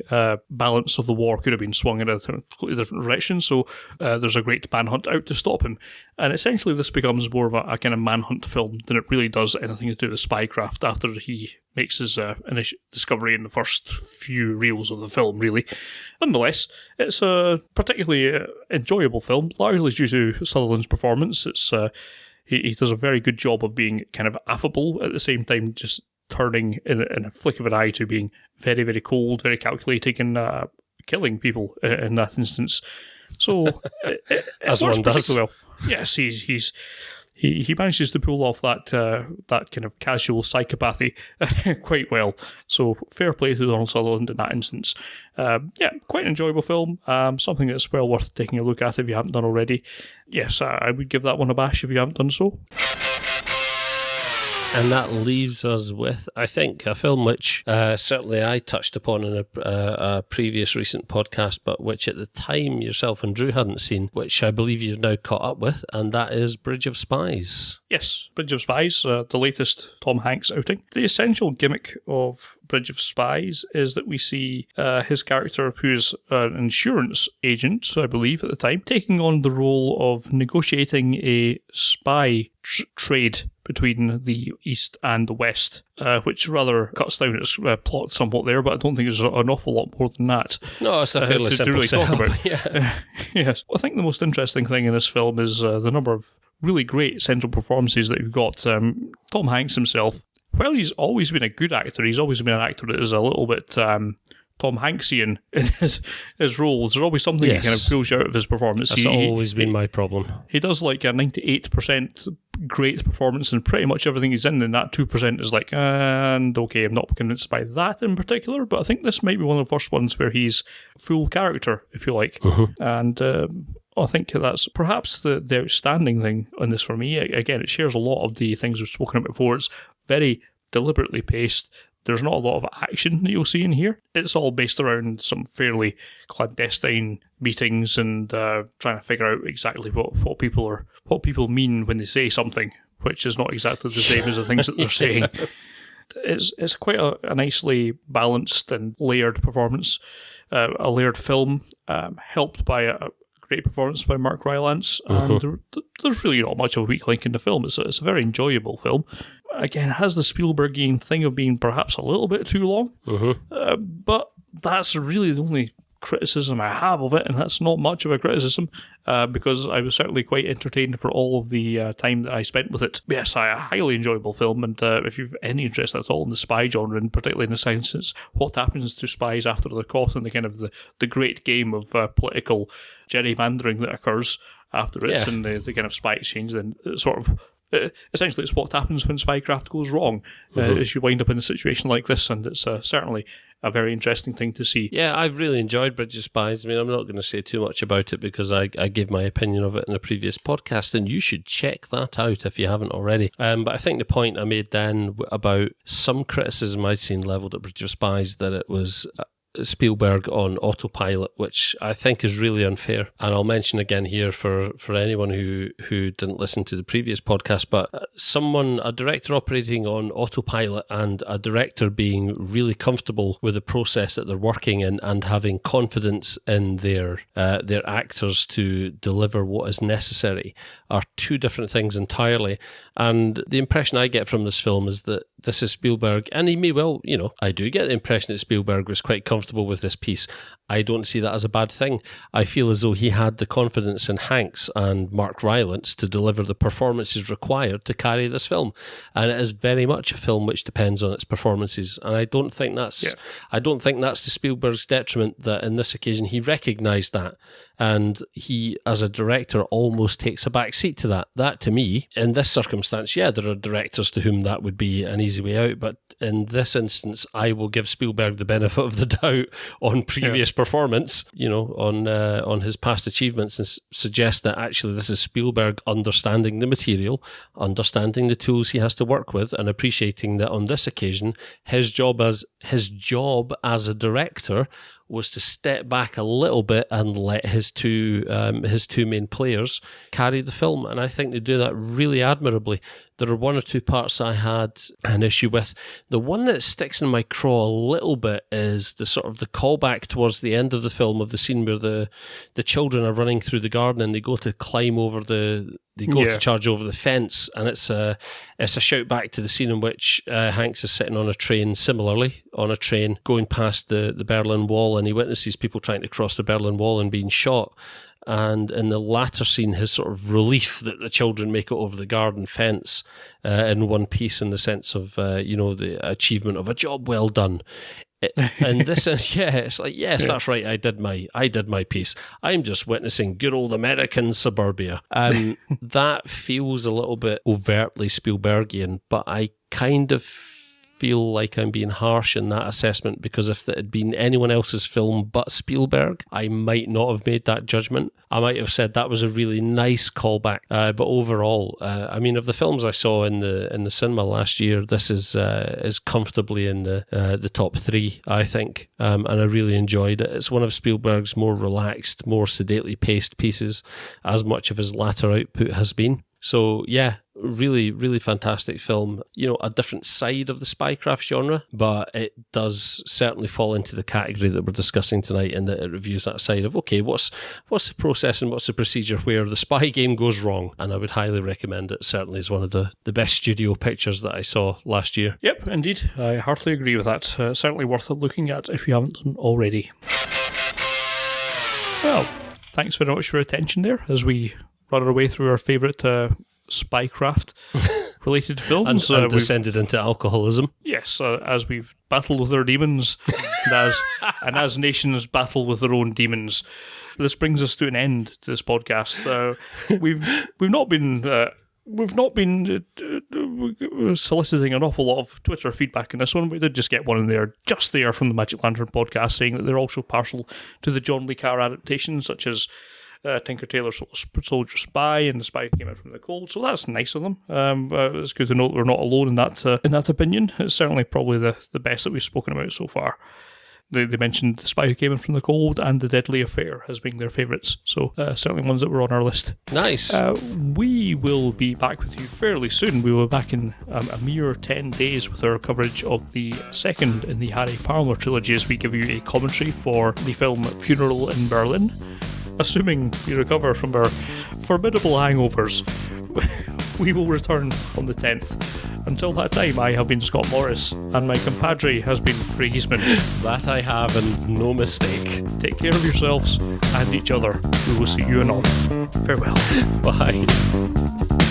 balance of the war could have been swung in a completely different direction. So there's a great manhunt out to stop him. And essentially this becomes more of a kind of manhunt film than it really does anything to do with Spycraft after he makes his initial discovery in the first few reels of the film, really. Nonetheless, it's a particularly enjoyable film, largely due to Sutherland's performance. It's he does a very good job of being kind of affable, at the same time just turning in a flick of an eye to being very, very cold, very calculating, and killing people in that instance. So, as one does. Well. Yes, he manages to pull off that kind of casual psychopathy quite well. So, fair play to Donald Sutherland in that instance. Quite an enjoyable film. Something that's well worth taking a look at if you haven't done already. Yes, I would give that one a bash if you haven't done so. And that leaves us with, I think, a film which certainly I touched upon in a previous recent podcast, but which at the time yourself and Drew hadn't seen, which I believe you've now caught up with, and that is Bridge of Spies. Yes, Bridge of Spies, the latest Tom Hanks outing. The essential gimmick of Bridge of Spies is that we see his character, who's an insurance agent, I believe, at the time, taking on the role of negotiating a spy trade between the East and the West, which rather cuts down its plot somewhat there, but I don't think there's an awful lot more than that. No, it's a fairly simple really talk setup. about. Yeah. Yes. Well, I think the most interesting thing in this film is the number of really great central performances that you've got. Tom Hanks himself, while he's always been a good actor, he's always been an actor that is a little bit Tom Hanksian in his roles. There's always something that kind of pulls you out of his performance. That's always been my problem. He does like a 98% great performance in pretty much everything he's in, and that 2% is like, and okay, I'm not convinced by that in particular, but I think this might be one of the first ones where he's full character, if you like. Mm-hmm. And I think that's perhaps the outstanding thing on this for me. Again, it shares a lot of the things we've spoken about before. It's very deliberately paced. There's not a lot of action that you'll see in here. It's all based around some fairly clandestine meetings and trying to figure out exactly what people mean when they say something, which is not exactly the same as the things that they're saying. It's quite a nicely balanced and layered performance, a layered film, helped by a great performance by Mark Rylance, and there's really not much of a weak link in the film. It's a very enjoyable film. Again, it has the Spielbergian thing of being perhaps a little bit too long, but that's really the only criticism I have of it, and that's not much of a criticism, because I was certainly quite entertained for all of the time that I spent with it. Yes, a highly enjoyable film, and if you've any interest at all in the spy genre, and particularly in the sense what happens to spies after they're caught, and the kind of the great game of political gerrymandering that occurs after it, and the kind of spy exchange, then sort of essentially it's what happens when Spycraft goes wrong, as you wind up in a situation like this, and it's certainly a very interesting thing to see. Yeah, I've really enjoyed Bridge of Spies. I mean, I'm not going to say too much about it because I gave my opinion of it in a previous podcast, and you should check that out if you haven't already. But I think the point I made then about some criticism I'd seen levelled at Bridge of Spies, that it was Spielberg on autopilot, which I think is really unfair. And I'll mention again here for anyone who didn't listen to the previous podcast, but a director operating on autopilot and a director being really comfortable with the process that they're working in and having confidence in their actors to deliver what is necessary are two different things entirely. And the impression I get from this film is that this is Spielberg, and he may well, I do get the impression that Spielberg was quite comfortable with this piece. I don't see that as a bad thing. I feel as though he had the confidence in Hanks and Mark Rylance to deliver the performances required to carry this film. And it is very much a film which depends on its performances. And I don't think that's to Spielberg's detriment that in this occasion he recognised that. And he, as a director, almost takes a back seat to that. That, to me, in this circumstance, there are directors to whom that would be an easy way out. But in this instance, I will give Spielberg the benefit of the doubt on previous performance, on his past achievements, and suggest that actually this is Spielberg understanding the material, understanding the tools he has to work with, and appreciating that on this occasion, his job as a director was to step back a little bit and let his two main players carry the film, and I think they do that really admirably. There are one or two parts I had an issue with. The one that sticks in my craw a little bit is the sort of the callback towards the end of the film of the scene where the children are running through the garden and they go to climb over to charge over the fence, and it's a shout back to the scene in which Hanks is sitting on a train, similarly on a train going past the Berlin Wall, and he witnesses people trying to cross the Berlin Wall and being shot. And in the latter scene, his sort of relief that the children make it over the garden fence in one piece, in the sense of the achievement of a job well done. And this is, it's like, yes, that's right. I did my piece. I'm just witnessing good old American suburbia. That feels a little bit overtly Spielbergian, but I kind of feel like I'm being harsh in that assessment, because if it had been anyone else's film but Spielberg, I might not have made that judgment. I might have said that was a really nice callback. But overall, of the films I saw in the cinema last year, this is comfortably in the top three, I think, and I really enjoyed it. It's one of Spielberg's more relaxed, more sedately paced pieces, as much of his latter output has been. So yeah, really, really fantastic film. A different side of the Spycraft genre, but it does certainly fall into the category that we're discussing tonight, in that it reviews that side of, okay, what's the process and what's the procedure where the spy game goes wrong. And I would highly recommend it. Certainly is one of the best studio pictures that I saw last year. Yep, indeed. I heartily agree with that. Certainly worth looking at if you haven't done already. Well, thanks very much for your attention there as we run our way through our favourite Spycraft related films. and descended into alcoholism. Yes, as we've battled with our demons, and as nations battle with their own demons. This brings us to an end to this podcast. We've not been soliciting an awful lot of Twitter feedback in this one. We did just get one in there, just there, from the Magic Lantern podcast, saying that they're also partial to the John Le Carré adaptations, such as Tinker Tailor Soldier Spy and The Spy Who Came Out from the Cold. So that's nice of them. It's good to know that we're not alone in that opinion. It's certainly probably the best that we've spoken about so far. They mentioned The Spy Who Came In From the Cold and The Deadly Affair as being their favourites. So certainly ones that were on our list. Nice. We will be back with you fairly soon. We will be back in a mere 10 days with our coverage of the second in the Harry Palmer trilogy, as we give you a commentary for the film Funeral in Berlin. Assuming we recover from our formidable hangovers, we will return on the 10th. Until that time, I have been Scott Morris, and my compadre has been Craig Eastman. That I have, and no mistake. Take care of yourselves and each other. We will see you anon. Farewell. Bye.